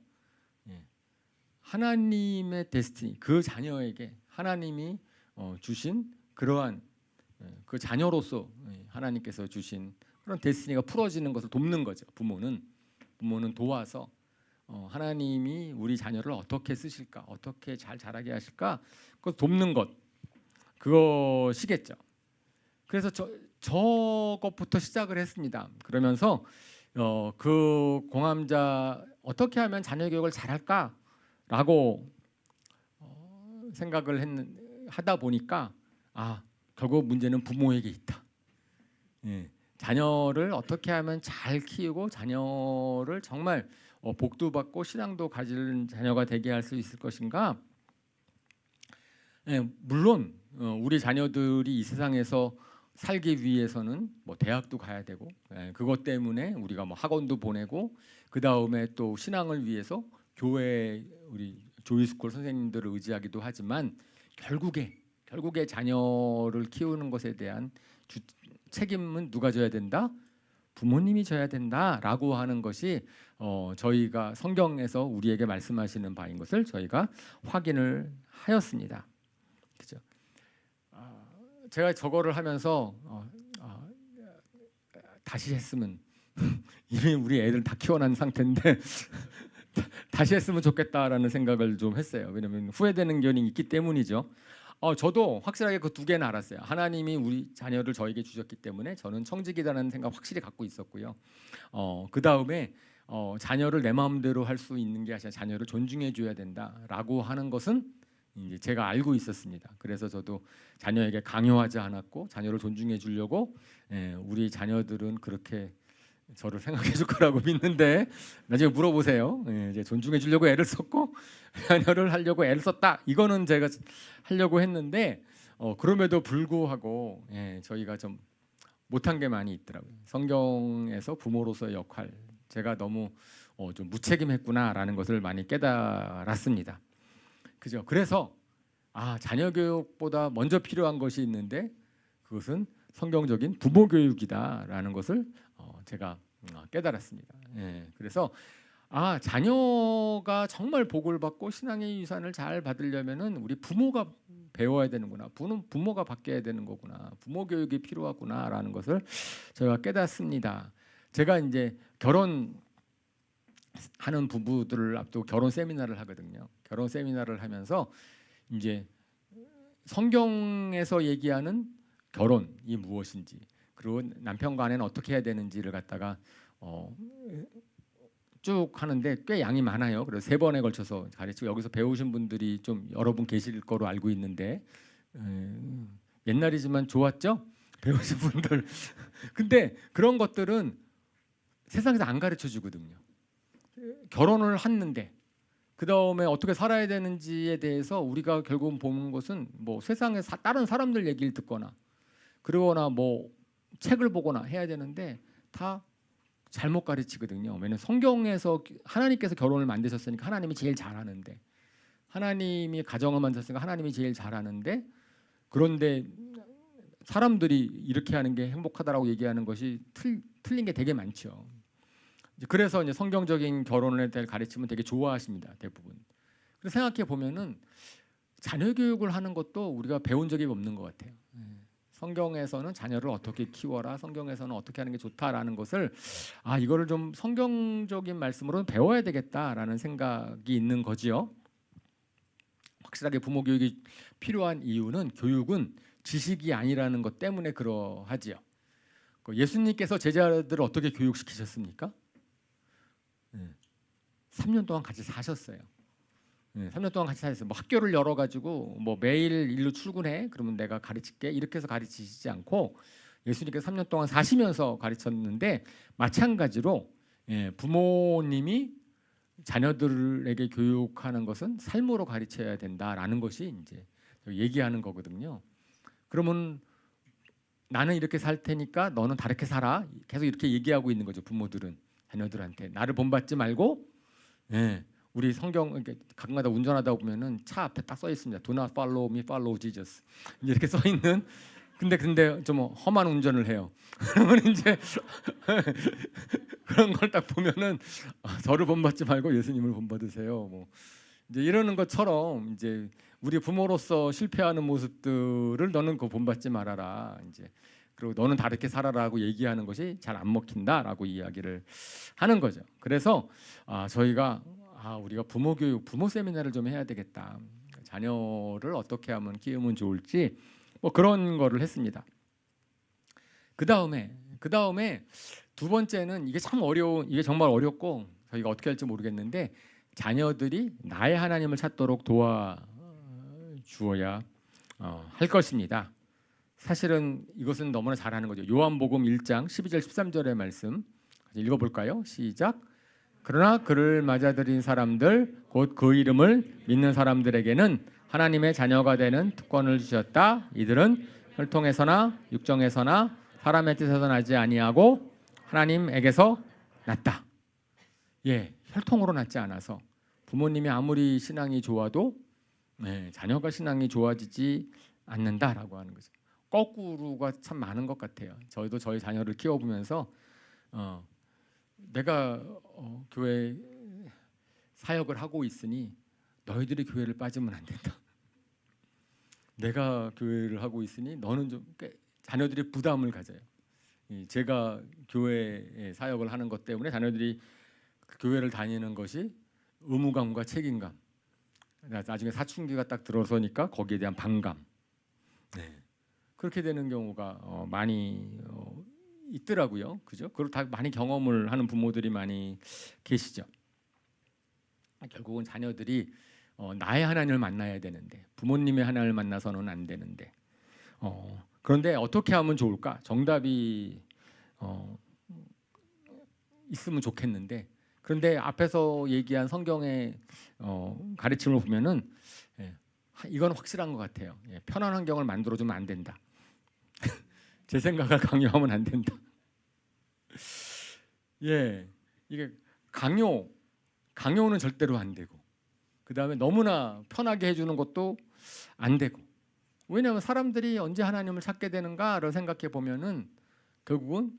하나님의 데스티니, 그 자녀에게 하나님이 주신 그러한 그 자녀로서 하나님께서 주신 그런 데스티니가 풀어지는 것을 돕는 거죠. 부모는 도와서 하나님이 우리 자녀를 어떻게 쓰실까, 어떻게 잘 자라게 하실까, 그걸 돕는 것, 그것이겠죠. 그래서 저것부터 시작을 했습니다. 그러면서 그 공함자 어떻게 하면 자녀 교육을 잘할까라고 생각을 하다 보니까 결국 문제는 부모에게 있다. 자녀를 어떻게 하면 잘 키우고 자녀를 정말 복도 받고 신앙도 가질 자녀가 되게 할 수 있을 것인가? 물론 우리 자녀들이 이 세상에서 살기 위해서는 뭐 대학도 가야 되고 그것 때문에 우리가 뭐 학원도 보내고 그 다음에 또 신앙을 위해서 교회 우리 조이스쿨 선생님들을 의지하기도 하지만 결국에 자녀를 키우는 것에 대한 책임은 누가 져야 된다? 부모님이 져야 된다라고 하는 것이 저희가 성경에서 우리에게 말씀하시는 바인 것을 저희가 확인을 하였습니다. 그죠? 제가 저거를 하면서 다시 했으면 이미 우리 애들 다 키워난 상태인데 다시 했으면 좋겠다라는 생각을 좀 했어요. 왜냐하면 후회되는 견이 있기 때문이죠. 저도 확실하게 그 두 개는 알았어요. 하나님이 우리 자녀를 저에게 주셨기 때문에 저는 청직이라는 생각 확실히 갖고 있었고요. 그 다음에 자녀를 내 마음대로 할 수 있는 게 아니라 자녀를 존중해 줘야 된다라고 하는 것은 이제 제가 알고 있었습니다. 그래서 저도 자녀에게 강요하지 않았고 자녀를 존중해 주려고 우리 자녀들은 그렇게 저를 생각해 줄 거라고 믿는데 나중에 물어보세요. 이제 존중해 주려고 애를 썼고 자녀를 하려고 애를 썼다. 이거는 제가 하려고 했는데 그럼에도 불구하고 저희가 좀 못한 게 많이 있더라고요. 성경에서 부모로서의 역할 제가 너무 좀 무책임했구나라는 것을 많이 깨달았습니다. 그죠? 그래서 자녀 교육보다 먼저 필요한 것이 있는데 그것은 성경적인 부모 교육이다라는 것을 제가 깨달았습니다. 그래서 자녀가 정말 복을 받고 신앙의 유산을 잘 받으려면은 우리 부모가 배워야 되는구나. 부모가 바뀌어야 되는 거구나. 부모 교육이 필요하구나라는 것을 제가 깨닫습니다. 제가 이제 결혼하는 부부들을 앞두고 결혼 세미나를 하거든요. 결혼 세미나를 하면서 이제 성경에서 얘기하는 결혼이 무엇인지 그리고 남편과 아내는 어떻게 해야 되는지를 갖다가 쭉 하는데 꽤 양이 많아요. 그래서 3번에 걸쳐서 가르치고 여기서 배우신 분들이 좀 여러분 계실 거로 알고 있는데 옛날이지만 좋았죠? 배우신 분들. 근데 그런 것들은 세상에서 안 가르쳐 주거든요. 결혼을 했는데 그 다음에 어떻게 살아야 되는지에 대해서 우리가 결국은 보는 것은 뭐 세상에 다른 사람들 얘기를 듣거나 그러거나 뭐 책을 보거나 해야 되는데 다 잘못 가르치거든요. 왜냐하면 성경에서 하나님께서 결혼을 만드셨으니까 하나님이 제일 잘하는데 하나님이 가정을 만드셨으니까 하나님이 제일 잘하는데 그런데 사람들이 이렇게 하는 게 행복하다라고 얘기하는 것이 틀린 게 되게 많죠. 그래서 이제 성경적인 결혼에 대한 가르침은 되게 좋아하십니다. 대부분. 그래서 생각해 보면은 자녀 교육을 하는 것도 우리가 배운 적이 없는 것 같아요. 성경에서는 자녀를 어떻게 키워라, 성경에서는 어떻게 하는 게 좋다라는 것을 이거를 좀 성경적인 말씀으로 배워야 되겠다라는 생각이 있는 거지요. 확실하게 부모 교육이 필요한 이유는 교육은 지식이 아니라는 것 때문에 그러하지요. 예수님께서 제자들을 어떻게 교육시키셨습니까? 3년 동안 같이 사셨어요. 3년 동안 같이 사셨어요. 뭐 학교를 열어가지고 뭐 매일 일로 출근해. 그러면 내가 가르칠게. 이렇게 해서 가르치시지 않고 예수님께서 3년 동안 사시면서 가르쳤는데 마찬가지로 부모님이 자녀들에게 교육하는 것은 삶으로 가르쳐야 된다라는 것이 이제 얘기하는 거거든요. 그러면 나는 이렇게 살 테니까 너는 다르게 살아. 계속 이렇게 얘기하고 있는 거죠. 부모들은 자녀들한테 나를 본받지 말고 우리 성경 가끔가다 운전하다 보면은 차 앞에 딱 써 있습니다. Do not follow me, follow Jesus. 이렇게 써 있는. 근데 좀 험한 운전을 해요. 그러면 이제 그런 걸 딱 보면은 저를 본받지 말고 예수님을 본받으세요. 뭐 이제 이러는 것처럼 이제 우리 부모로서 실패하는 모습들을 너는 그 본받지 말아라. 이제 그리고 너는 다르게 살아라고 얘기하는 것이 잘 안 먹힌다라고 이야기를 하는 거죠. 그래서 저희가 우리가 부모 교육, 부모 세미나를 좀 해야 되겠다. 자녀를 어떻게 하면 키우면 좋을지 뭐 그런 거를 했습니다. 그 다음에 두 번째는 이게 이게 정말 어렵고 저희가 어떻게 할지 모르겠는데 자녀들이 나의 하나님을 찾도록 도와주어야 할 것입니다. 사실은 이것은 너무나 잘하는 거죠. 요한복음 1장 12절 13절의 말씀 읽어볼까요? 시작. 그러나 그를 맞아들인 사람들 곧 그 이름을 믿는 사람들에게는 하나님의 자녀가 되는 특권을 주셨다. 이들은 혈통에서나 육정에서나 사람의 뜻에서 나지 아니하고 하나님에게서 났다. 혈통으로 낳지 않아서 부모님이 아무리 신앙이 좋아도 자녀가 신앙이 좋아지지 않는다라고 하는 거죠. 거꾸로가 참 많은 것 같아요. 저희도 저희 자녀를 키워보면서 내가 교회 사역을 하고 있으니 너희들이 교회를 빠지면 안 된다. 내가 교회를 하고 있으니 너는 좀 자녀들이 부담을 가져요. 제가 교회 사역을 하는 것 때문에 자녀들이 그 교회를 다니는 것이 의무감과 책임감. 나중에 사춘기가 딱 들어서니까 거기에 대한 반감. 그렇게 되는 경우가 많이 있더라고요. 그죠? 그걸 다 많이 경험을 하는 부모들이 많이 계시죠. 결국은 자녀들이 나의 하나님을 만나야 되는데 부모님의 하나님을 만나서는 안 되는데 그런데 어떻게 하면 좋을까? 정답이 있으면 좋겠는데 그런데 앞에서 얘기한 성경의 가르침을 보면은 이건 확실한 것 같아요. 편한 환경을 만들어주면 안 된다. 제 생각을 강요하면 안 된다. 이게 강요는 절대로 안 되고 그 다음에 너무나 편하게 해주는 것도 안 되고 왜냐하면 사람들이 언제 하나님을 찾게 되는가를 생각해 보면은 결국은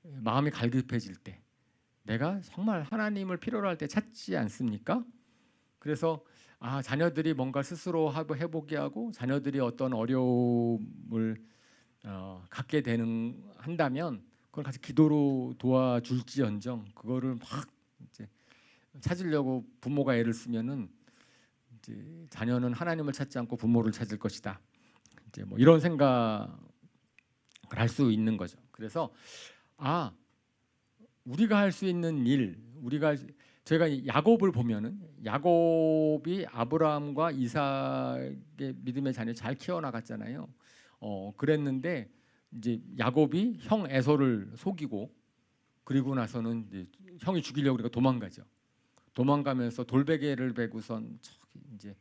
마음이 갈급해질 때 내가 정말 하나님을 필요로 할 때 찾지 않습니까? 그래서 자녀들이 뭔가 스스로 해보게 하고 자녀들이 어떤 어려움을 갖게 한다면 그걸 같이 기도로 도와줄지언정 그거를 막 이제 찾으려고 부모가 애를 쓰면은 이제 자녀는 하나님을 찾지 않고 부모를 찾을 것이다. 이제 뭐 이런 생각을 할 수 있는 거죠. 그래서 우리가 할 수 있는 일, 저희가 야곱을 보면은 야곱이 아브라함과 이삭의 믿음의 자녀 잘 키워나갔잖아요. 그랬는데 이제 야곱이 형 에서를 속이고 그리고 나서는 이제 형이 죽이려고 그러니까 도망가죠. 도망가면서 돌베개를 베고선 이제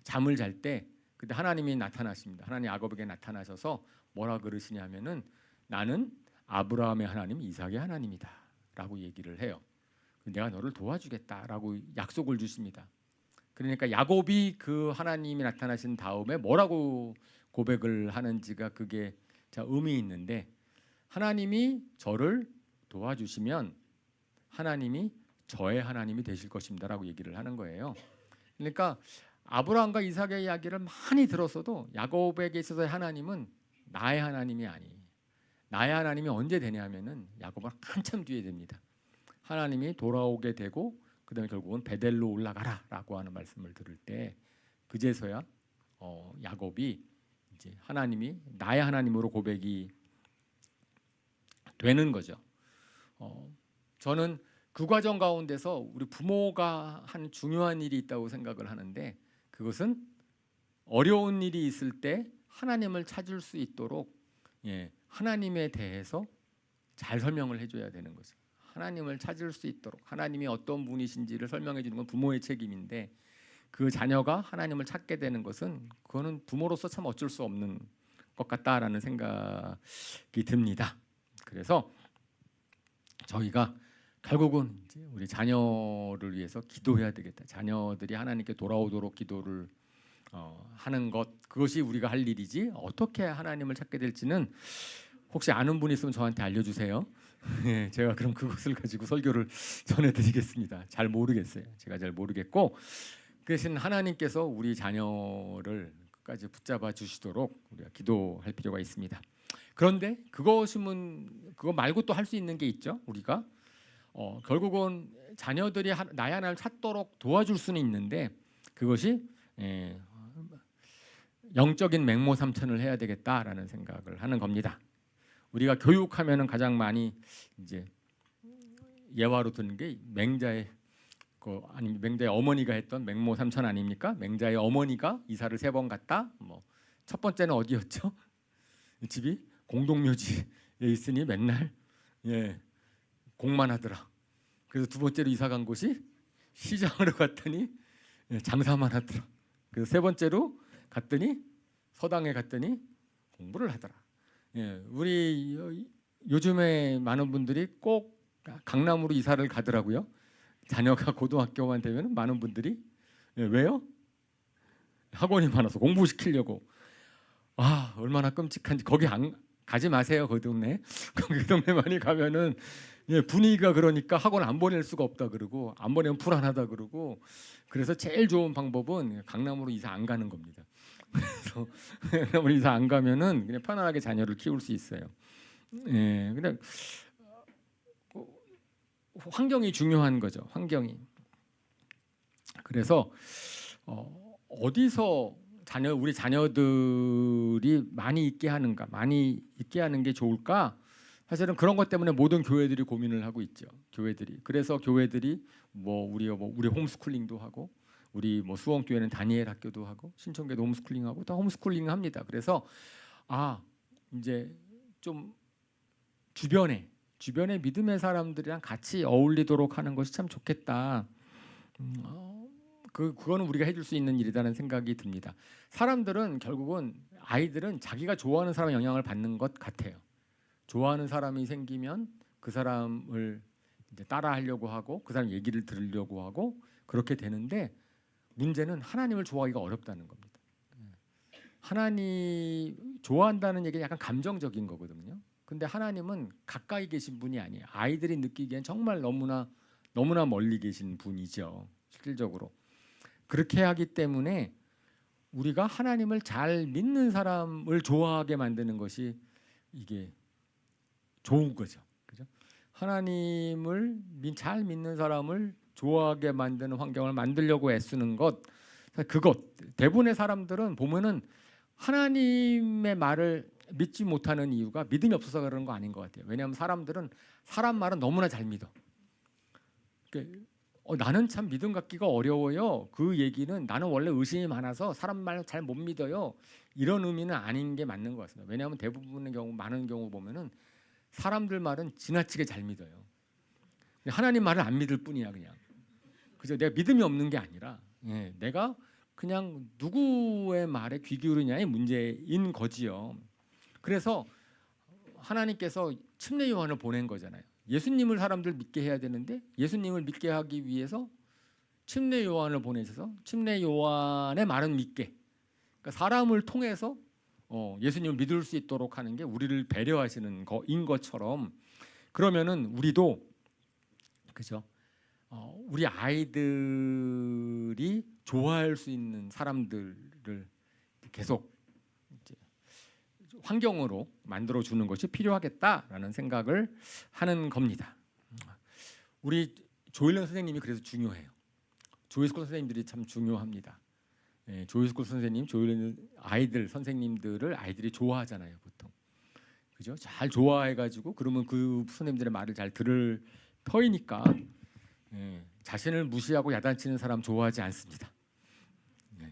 잠을 잘 때 그때 하나님이 나타나십니다. 하나님 야곱에게 나타나셔서 뭐라 그러시냐면은 나는 아브라함의 하나님, 이삭의 하나님이다라고 얘기를 해요. 내가 너를 도와주겠다라고 약속을 주십니다. 그러니까 야곱이 그 하나님이 나타나신 다음에 뭐라고 고백을 하는지가 그게 의미 있는데 하나님이 저를 도와주시면 하나님이 저의 하나님이 되실 것입니다라고 얘기를 하는 거예요. 그러니까 아브라함과 이삭의 이야기를 많이 들었어도 야곱에게 있어서의 하나님은 나의 하나님이 아니에요. 나의 하나님이 언제 되냐면은 야곱은 한참 뒤에 됩니다. 하나님이 돌아오게 되고 그다음에 결국은 베델로 올라가라라고 하는 말씀을 들을 때 그제서야 야곱이 이제 하나님이 나의 하나님으로 고백이 되는 거죠. 저는 그 과정 가운데서 우리 부모가 한 중요한 일이 있다고 생각을 하는데 그것은 어려운 일이 있을 때 하나님을 찾을 수 있도록 하나님에 대해서 잘 설명을 해줘야 되는 거죠. 하나님을 찾을 수 있도록 하나님이 어떤 분이신지를 설명해 주는 건 부모의 책임인데 그 자녀가 하나님을 찾게 되는 것은 그거는 부모로서 참 어쩔 수 없는 것 같다라는 생각이 듭니다. 그래서 저희가 결국은 이제 우리 자녀를 위해서 기도해야 되겠다. 자녀들이 하나님께 돌아오도록 기도를 하는 것 그것이 우리가 할 일이지 어떻게 하나님을 찾게 될지는 혹시 아는 분 있으면 저한테 알려주세요. 제가 그럼 그것을 가지고 설교를 전해드리겠습니다. 잘 모르겠어요. 제가 잘 모르겠고 그 대신 하나님께서 우리 자녀를 끝까지 붙잡아 주시도록 우리가 기도할 필요가 있습니다. 그런데 그거 말고 또 할 수 있는 게 있죠. 우리가 결국은 자녀들이 나의 하나님을 찾도록 도와줄 수는 있는데 그것이 영적인 맹모삼천을 해야 되겠다라는 생각을 하는 겁니다. 우리가 교육하면은 가장 많이 이제 예화로 드는 게 맹자의 맹자의 어머니가 했던 맹모삼천 아닙니까? 맹자의 어머니가 이사를 3번 갔다. 첫 번째는 어디였죠? 집이 공동묘지에 있으니 맨날 공만 하더라. 그래서 두 번째로 이사 간 곳이 시장으로 갔더니 장사만 하더라. 그래서 3번째로 갔더니 서당에 갔더니 공부를 하더라. 우리 요즘에 많은 분들이 꼭 강남으로 이사를 가더라고요. 자녀가 고등학교만 되면 많은 분들이 왜요? 학원이 많아서 공부시키려고. 얼마나 끔찍한지. 거기 가지 마세요. 그 동네. 그 동네 많이 가면은 분위기가 그러니까 학원 안 보낼 수가 없다 그러고 안 보내면 불안하다 그러고 그래서 제일 좋은 방법은 강남으로 이사 안 가는 겁니다. 그래서 강남으로 이사 안 가면은 그냥 편안하게 자녀를 키울 수 있어요. 그냥 환경이 중요한 거죠. 환경이. 그래서 어디서 우리 자녀들이 많이 있게 하는가, 많이 있게 하는 게 좋을까? 사실은 그런 것 때문에 모든 교회들이 고민을 하고 있죠. 교회들이. 그래서 교회들이 우리 홈스쿨링도 하고, 우리 수원교회는 다니엘 학교도 하고, 신천교회도 홈스쿨링하고 다 홈스쿨링 합니다. 그래서 이제 좀 주변에 믿음의 사람들이랑 같이 어울리도록 하는 것이 참 좋겠다. 그거는 우리가 해줄 수 있는 일이라는 생각이 듭니다. 사람들은 결국은 아이들은 자기가 좋아하는 사람의 영향을 받는 것 같아요. 좋아하는 사람이 생기면 그 사람을 이제 따라하려고 하고 그 사람 얘기를 들으려고 하고 그렇게 되는데, 문제는 하나님을 좋아하기가 어렵다는 겁니다. 하나님 좋아한다는 얘기는 약간 감정적인 거거든요. 근데 하나님은 가까이 계신 분이 아니에요. 아이들이 느끼기엔 정말 너무나 멀리 계신 분이죠. 실질적으로. 그렇게 하기 때문에 우리가 하나님을 잘 믿는 사람을 좋아하게 만드는 것이 이게 좋은 거죠. 그죠? 하나님을 잘 믿는 사람을 좋아하게 만드는 환경을 만들려고 애쓰는 것, 대부분의 사람들은 보면은 하나님의 말을 믿지 못하는 이유가 믿음이 없어서 그런 거 아닌 것 같아요. 왜냐하면 사람들은 사람 말은 너무나 잘 믿어. 나는 참 믿음 갖기가 어려워요. 그 얘기는 나는 원래 의심이 많아서 사람 말 잘 못 믿어요. 이런 의미는 아닌 게 맞는 것 같습니다. 왜냐하면 대부분의 경우, 많은 경우 보면은 사람들 말은 지나치게 잘 믿어요. 하나님 말을 안 믿을 뿐이야 그냥. 그죠? 내가 믿음이 없는 게 아니라 내가 그냥 누구의 말에 귀 기울이냐의 문제인 거지요. 그래서 하나님께서 침례 요한을 보낸 거잖아요. 예수님을 사람들 믿게 해야 되는데 예수님을 믿게 하기 위해서 침례 요한을 보내셔서 침례 요한의 말은 믿게, 그러니까 사람을 통해서 예수님을 믿을 수 있도록 하는 게 우리를 배려하시는 거인 것처럼, 그러면은 우리도 그죠? 우리 아이들이 좋아할 수 있는 사람들을 계속 이제 환경으로 만들어 주는 것이 필요하겠다라는 생각을 하는 겁니다. 우리 조일련 선생님이 그래서 중요해요. 조이스쿨 선생님들이 참 중요합니다. 조이스쿨 선생님, 조일련 아이들 선생님들을 아이들이 좋아하잖아요, 보통. 그죠? 잘 좋아해가지고 그러면 그 선생님들의 말을 잘 들을 터이니까 자신을 무시하고 야단치는 사람 좋아하지 않습니다.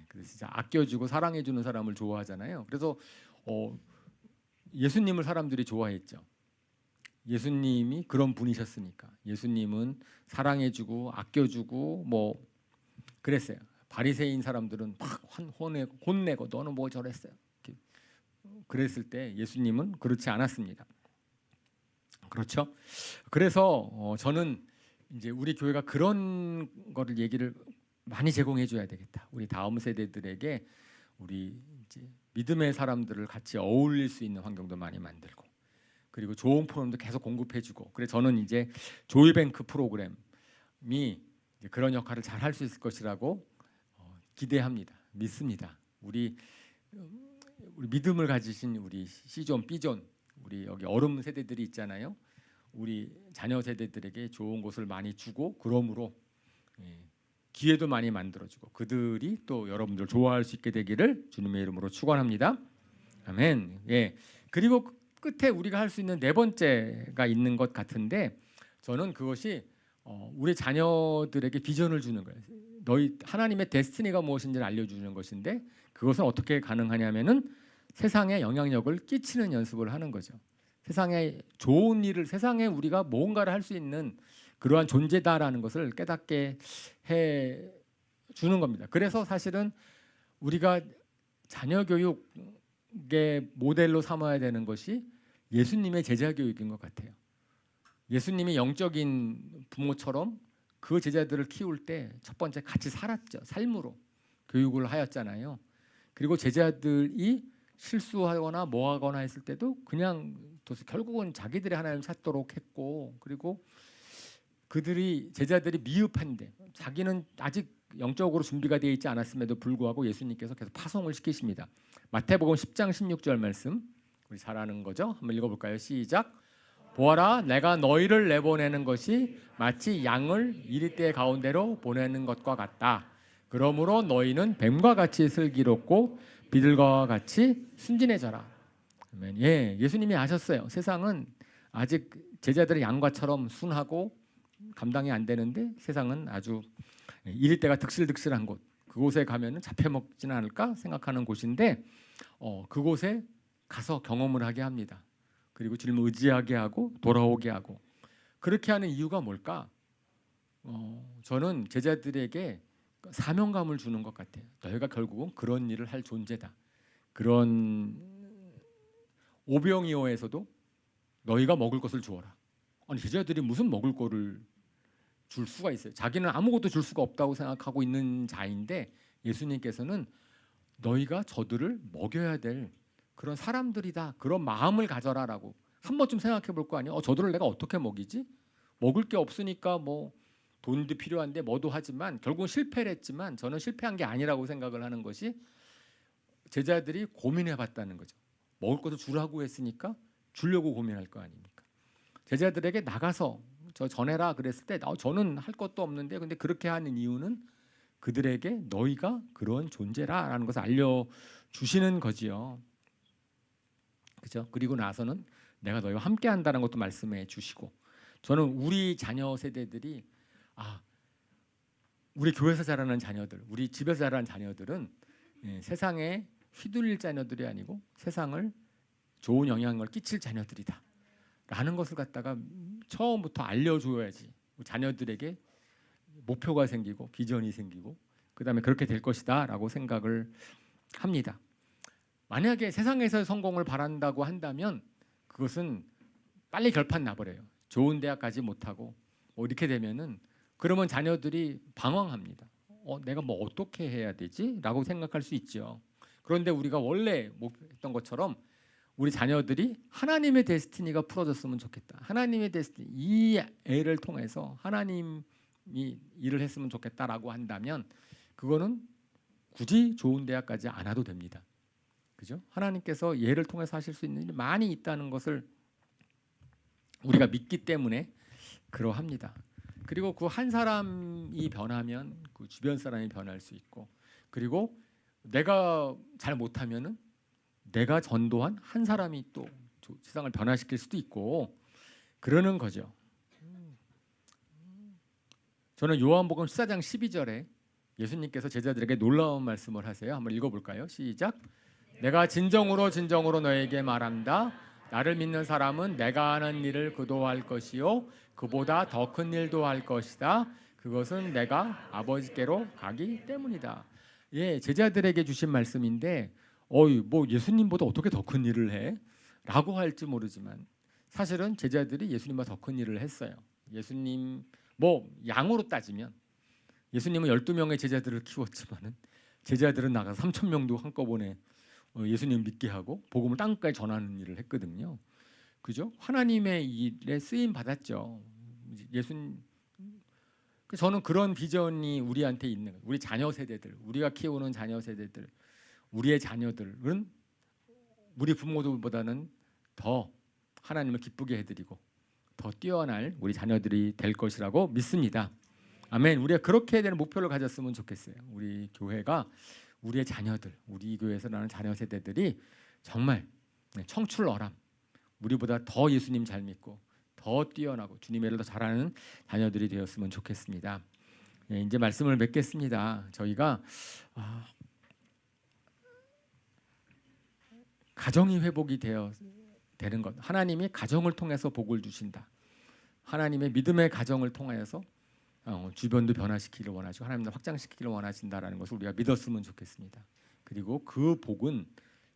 그래서 진짜 아껴주고 사랑해주는 사람을 좋아하잖아요. 그래서 예수님을 사람들이 좋아했죠. 예수님이 그런 분이셨으니까. 예수님은 사랑해주고 아껴주고 그랬어요. 바리새인 사람들은 막 혼내고 너는 뭐 저랬어요. 그랬을 때 예수님은 그렇지 않았습니다. 그렇죠? 그래서 저는 이제 우리 교회가 그런 거를 얘기를 많이 제공해 줘야 되겠다. 우리 다음 세대들에게 우리 이제 믿음의 사람들을 같이 어울릴 수 있는 환경도 많이 만들고, 그리고 좋은 프로그램도 계속 공급해 주고. 그래서 저는 이제 조이뱅크 프로그램이 이제 그런 역할을 잘 할 수 있을 것이라고 기대합니다. 믿습니다. 우리 믿음을 가지신 우리 C존, B존, 우리 여기 어른 세대들이 있잖아요. 우리 자녀 세대들에게 좋은 것을 많이 주고, 그러므로 기회도 많이 만들어주고 그들이 또 여러분들 좋아할 수 있게 되기를 주님의 이름으로 축원합니다. 아멘. 그리고 끝에 우리가 할 수 있는 네 번째가 있는 것 같은데, 저는 그것이 우리 자녀들에게 비전을 주는 거예요. 너희 하나님의 데스티니가 무엇인지를 알려주는 것인데, 그것은 어떻게 가능하냐면은 세상에 영향력을 끼치는 연습을 하는 거죠. 세상에 좋은 일을, 세상에 우리가 뭔가를 할 수 있는 그러한 존재다라는 것을 깨닫게 해 주는 겁니다. 그래서 사실은 우리가 자녀 교육의 모델로 삼아야 되는 것이 예수님의 제자 교육인 것 같아요. 예수님이 영적인 부모처럼 그 제자들을 키울 때 첫 번째 같이 살았죠. 삶으로 교육을 하였잖아요. 그리고 제자들이 실수하거나 뭐하거나 했을 때도 그냥 결국은 자기들의 하나님을 찾도록 했고, 그리고 제자들이 미흡한데 자기는 아직 영적으로 준비가 되어 있지 않았음에도 불구하고 예수님께서 계속 파송을 시키십니다. 마태복음 10장 16절 말씀 우리 잘 아는 거죠? 한번 읽어볼까요? 시작. 보아라, 내가 너희를 내보내는 것이 마치 양을 이리떼 가운데로 보내는 것과 같다. 그러므로 너희는 뱀과 같이 슬기롭고 비둘기와 같이 순진해져라. 예수님이 아셨어요. 세상은 아직 제자들의 양과처럼 순하고 감당이 안 되는데 세상은 아주 이릴 때가 득실득실한 곳, 그곳에 가면은 잡혀먹지는 않을까 생각하는 곳인데 그곳에 가서 경험을 하게 합니다. 그리고 주님을 의지하게 하고 돌아오게 하고. 그렇게 하는 이유가 뭘까? 저는 제자들에게 사명감을 주는 것 같아요. 너희가 결국은 그런 일을 할 존재다. 그런 오병이어에서도 너희가 먹을 것을 주어라. 아니 제자들이 무슨 먹을 거를 줄 수가 있어요? 자기는 아무것도 줄 수가 없다고 생각하고 있는 자인데 예수님께서는 너희가 저들을 먹여야 될 그런 사람들이다. 그런 마음을 가져라라고 한 번쯤 생각해 볼 거 아니에요. 저들을 내가 어떻게 먹이지? 먹을 게 없으니까 뭐 돈도 필요한데 뭐도 하지만 결국은 실패를 했지만 저는 실패한 게 아니라고 생각을 하는 것이 제자들이 고민해 봤다는 거죠. 먹을 것을 주라고 했으니까 주려고 고민할 거 아닙니까? 제자들에게 나가서 저 전해라 그랬을 때 저는 할 것도 없는데 근데 그렇게 하는 이유는 그들에게 너희가 그런 존재라라는 것을 알려주시는 거지요. 그죠? 그리고 나서는 내가 너희와 함께 한다는 것도 말씀해 주시고 저는 우리 자녀 세대들이 우리 교회에서 자라는 자녀들, 우리 집에서 자라는 자녀들은 세상에 휘둘릴 자녀들이 아니고 세상을 좋은 영향을 끼칠 자녀들이다 라는 것을 갖다가 처음부터 알려줘야지 자녀들에게 목표가 생기고 비전이 생기고 그 다음에 그렇게 될 것이다 라고 생각을 합니다. 만약에 세상에서 성공을 바란다고 한다면 그것은 빨리 결판 나버려요. 좋은 대학 가지 못하고 이렇게 되면은 그러면 자녀들이 방황합니다. 내가 뭐 어떻게 해야 되지? 라고 생각할 수 있죠. 그런데 우리가 원래 목표했던 것처럼 우리 자녀들이 하나님의 데스티니가 풀어졌으면 좋겠다. 하나님의 데스티니, 이 애를 통해서 하나님이 일을 했으면 좋겠다라고 한다면 그거는 굳이 좋은 대학 가지 않아도 됩니다. 그죠? 하나님께서 얘를 통해서 하실 수 있는 일이 많이 있다는 것을 우리가 믿기 때문에 그러합니다. 그리고 그 한 사람이 변하면 그 주변 사람이 변할 수 있고 그리고 내가 잘 못하면은 내가 전도한 한 사람이 또 세상을 변화시킬 수도 있고 그러는 거죠. 저는 요한복음 14장 12절에 예수님께서 제자들에게 놀라운 말씀을 하세요. 한번 읽어볼까요? 시작. 내가 진정으로 너에게 말한다. 나를 믿는 사람은 내가 하는 일을 그도 할 것이요 그보다 더 큰 일도 할 것이다. 그것은 내가 아버지께로 가기 때문이다. 예, 제자들에게 주신 말씀인데 뭐 예수님보다 어떻게 더 큰 일을 해? 라고 할지 모르지만 사실은 제자들이 예수님보다 더 큰 일을 했어요. 예수님 뭐 양으로 따지면 예수님은 12명의 제자들을 키웠지만은 제자들은 나가서 3,000명도 한꺼번에 예수님 믿게 하고 복음을 땅까지 전하는 일을 했거든요. 그죠? 하나님의 일에 쓰임 받았죠. 저는 그런 비전이 우리한테 있는 거예요. 우리 자녀 세대들, 우리가 키우는 자녀 세대들, 우리의 자녀들은 우리 부모들보다는 더 하나님을 기쁘게 해드리고 더 뛰어날 우리 자녀들이 될 것이라고 믿습니다. 아멘. 우리가 그렇게 되는 목표를 가졌으면 좋겠어요. 우리 교회가 우리의 자녀들, 우리 교회에서 나는 자녀 세대들이 정말 청출어람, 우리보다 더 예수님 잘 믿고 더 뛰어나고 주님의 일을 더 잘하는 자녀들이 되었으면 좋겠습니다. 이제 말씀을 맺겠습니다. 저희가 가정이 회복이 되는 것, 하나님이 가정을 통해서 복을 주신다. 하나님의 믿음의 가정을 통하여서 주변도 변화시키기를 원하시고 하나님도 확장시키기를 원하신다라는 것을 우리가 믿었으면 좋겠습니다. 그리고 그 복은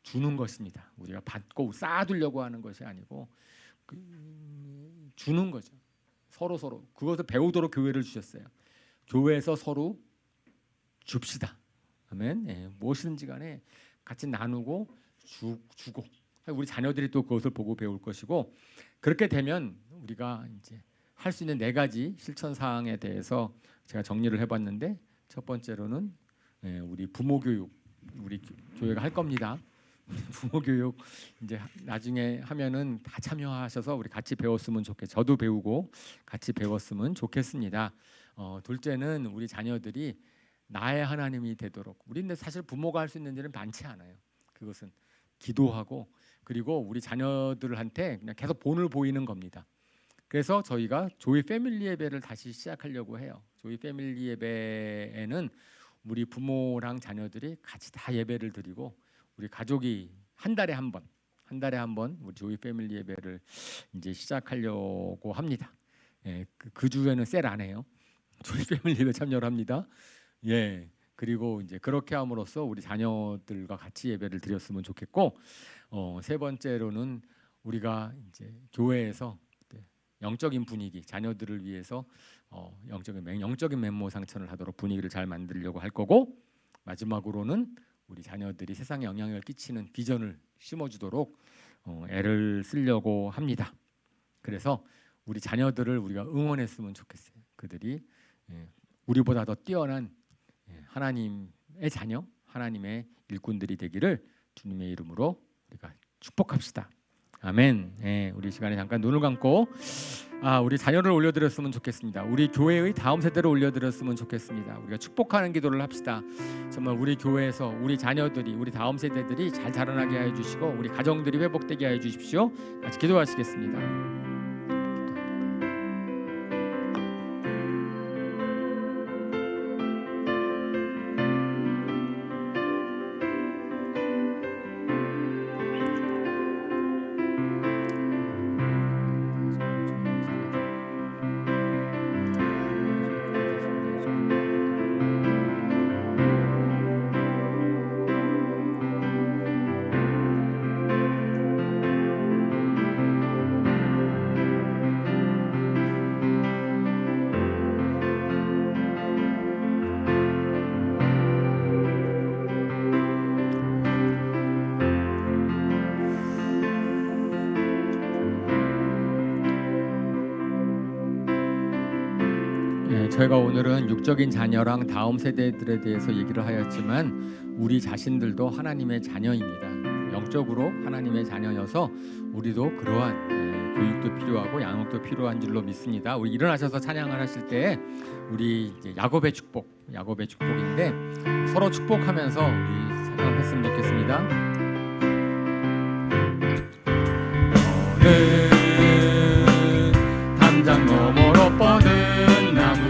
주는 것입니다. 우리가 받고 쌓아두려고 하는 것이 아니고 주는 거죠. 서로 그것을 배우도록 교회를 주셨어요. 교회에서 서로 줍시다. 아멘. 무엇이든지 간에 같이 나누고 주고 우리 자녀들이 또 그것을 보고 배울 것이고 그렇게 되면 우리가 이제 할 수 있는 4가지 실천 사항에 대해서 제가 정리를 해봤는데 첫 번째로는 우리 부모 교육 우리 교회가 할 겁니다. 부모 교육 이제 나중에 하면은 다 참여하셔서 우리 같이 배웠으면 저도 배우고 같이 배웠으면 좋겠습니다. 둘째는 우리 자녀들이 나의 하나님이 되도록 우리는 사실 부모가 할 수 있는 일은 많지 않아요. 그것은 기도하고 그리고 우리 자녀들한테 그냥 계속 본을 보이는 겁니다. 그래서 저희가 조이 패밀리 예배를 다시 시작하려고 해요. 조이 패밀리 예배에는 우리 부모랑 자녀들이 같이 다 예배를 드리고 우리 가족이 한 달에 한 번 우리 조이 패밀리 예배를 이제 시작하려고 합니다. 예, 그 주에는 셀 안 해요. 조이 패밀리 예배 참여를 합니다. 예. 그리고 이제 그렇게 함으로써 우리 자녀들과 같이 예배를 드렸으면 좋겠고, 세 번째로는 우리가 이제 교회에서 영적인 분위기, 자녀들을 위해서 영적인 면모 상천을 하도록 분위기를 잘 만들려고 할 거고, 마지막으로는 우리 자녀들이 세상에 영향을 끼치는 비전을 심어주도록 애를 쓰려고 합니다. 그래서 우리 자녀들을 우리가 응원했으면 좋겠어요. 그들이 우리보다 더 뛰어난 하나님의 자녀, 하나님의 일꾼들이 되기를 주님의 이름으로 우리가 축복합시다. 아멘. 예, 우리 시간에 잠깐 눈을 감고 우리 자녀를 올려드렸으면 좋겠습니다. 우리 교회의 다음 세대를 올려드렸으면 좋겠습니다. 우리가 축복하는 기도를 합시다. 정말 우리 교회에서 우리 자녀들이, 우리 다음 세대들이 잘 자라나게 하여 주시고 우리 가정들이 회복되게 하여 주십시오. 같이 기도하시겠습니다. 저희가 오늘은 육적인 자녀랑 다음 세대들에 대해서 얘기를 하였지만 우리 자신들도 하나님의 자녀입니다. 영적으로 하나님의 자녀여서 우리도 그러한 교육도 필요하고 양육도 필요한 줄로 믿습니다. 우리 일어나셔서 찬양을 하실 때 우리 이제 야곱의 축복인데 서로 축복하면서 우리 찬양을 했으면 좋겠습니다. 너는 담장 너머로 뻗은 나무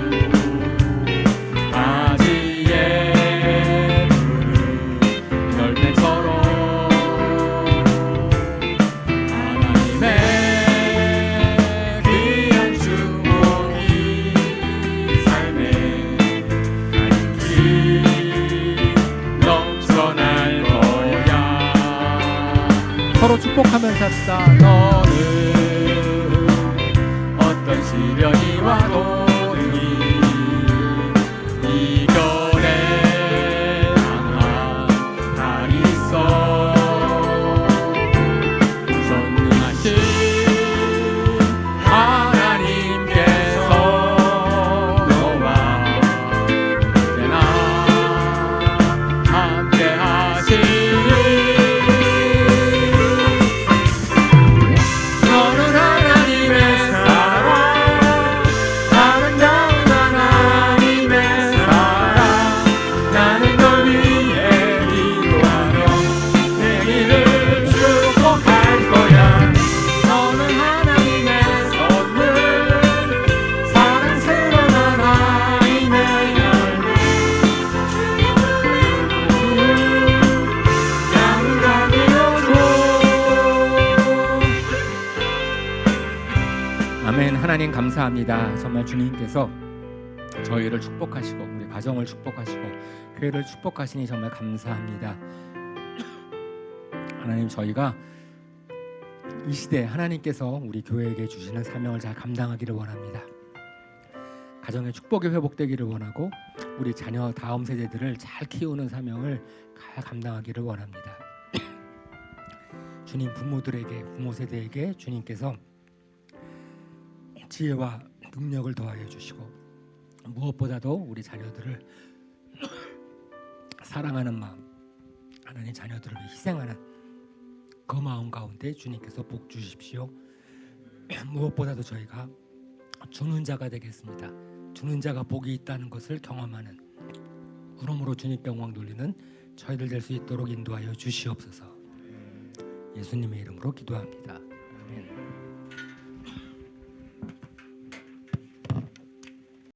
서로 축복하면서 합시다. 너는 어떤 시련이 와도 이겨내 항상 dar 있어. 전능하신 하나님께서 너와 언제나 함께 하시리. 하나님 감사합니다. 정말 주님께서 저희를 축복하시고 우리 가정을 축복하시고 교회를 축복하시니 정말 감사합니다. 하나님, 저희가 이 시대 하나님께서 우리 교회에게 주시는 사명을 잘 감당하기를 원합니다. 가정의 축복이 회복되기를 원하고 우리 자녀 다음 세대들을 잘 키우는 사명을 잘 감당하기를 원합니다. 주님, 부모 세대에게 주님께서 지혜와 능력을 더하여 주시고 무엇보다도 우리 자녀들을 사랑하는 마음, 하나님 자녀들을 위해 희생하는 그 마음 가운데 주님께서 복 주십시오. 무엇보다도 저희가 주는 자가 되겠습니다. 주는 자가 복이 있다는 것을 경험하는, 그러므로 주님께 영광 돌리는 저희들 될 수 있도록 인도하여 주시옵소서. 예수님의 이름으로 기도합니다. 아멘.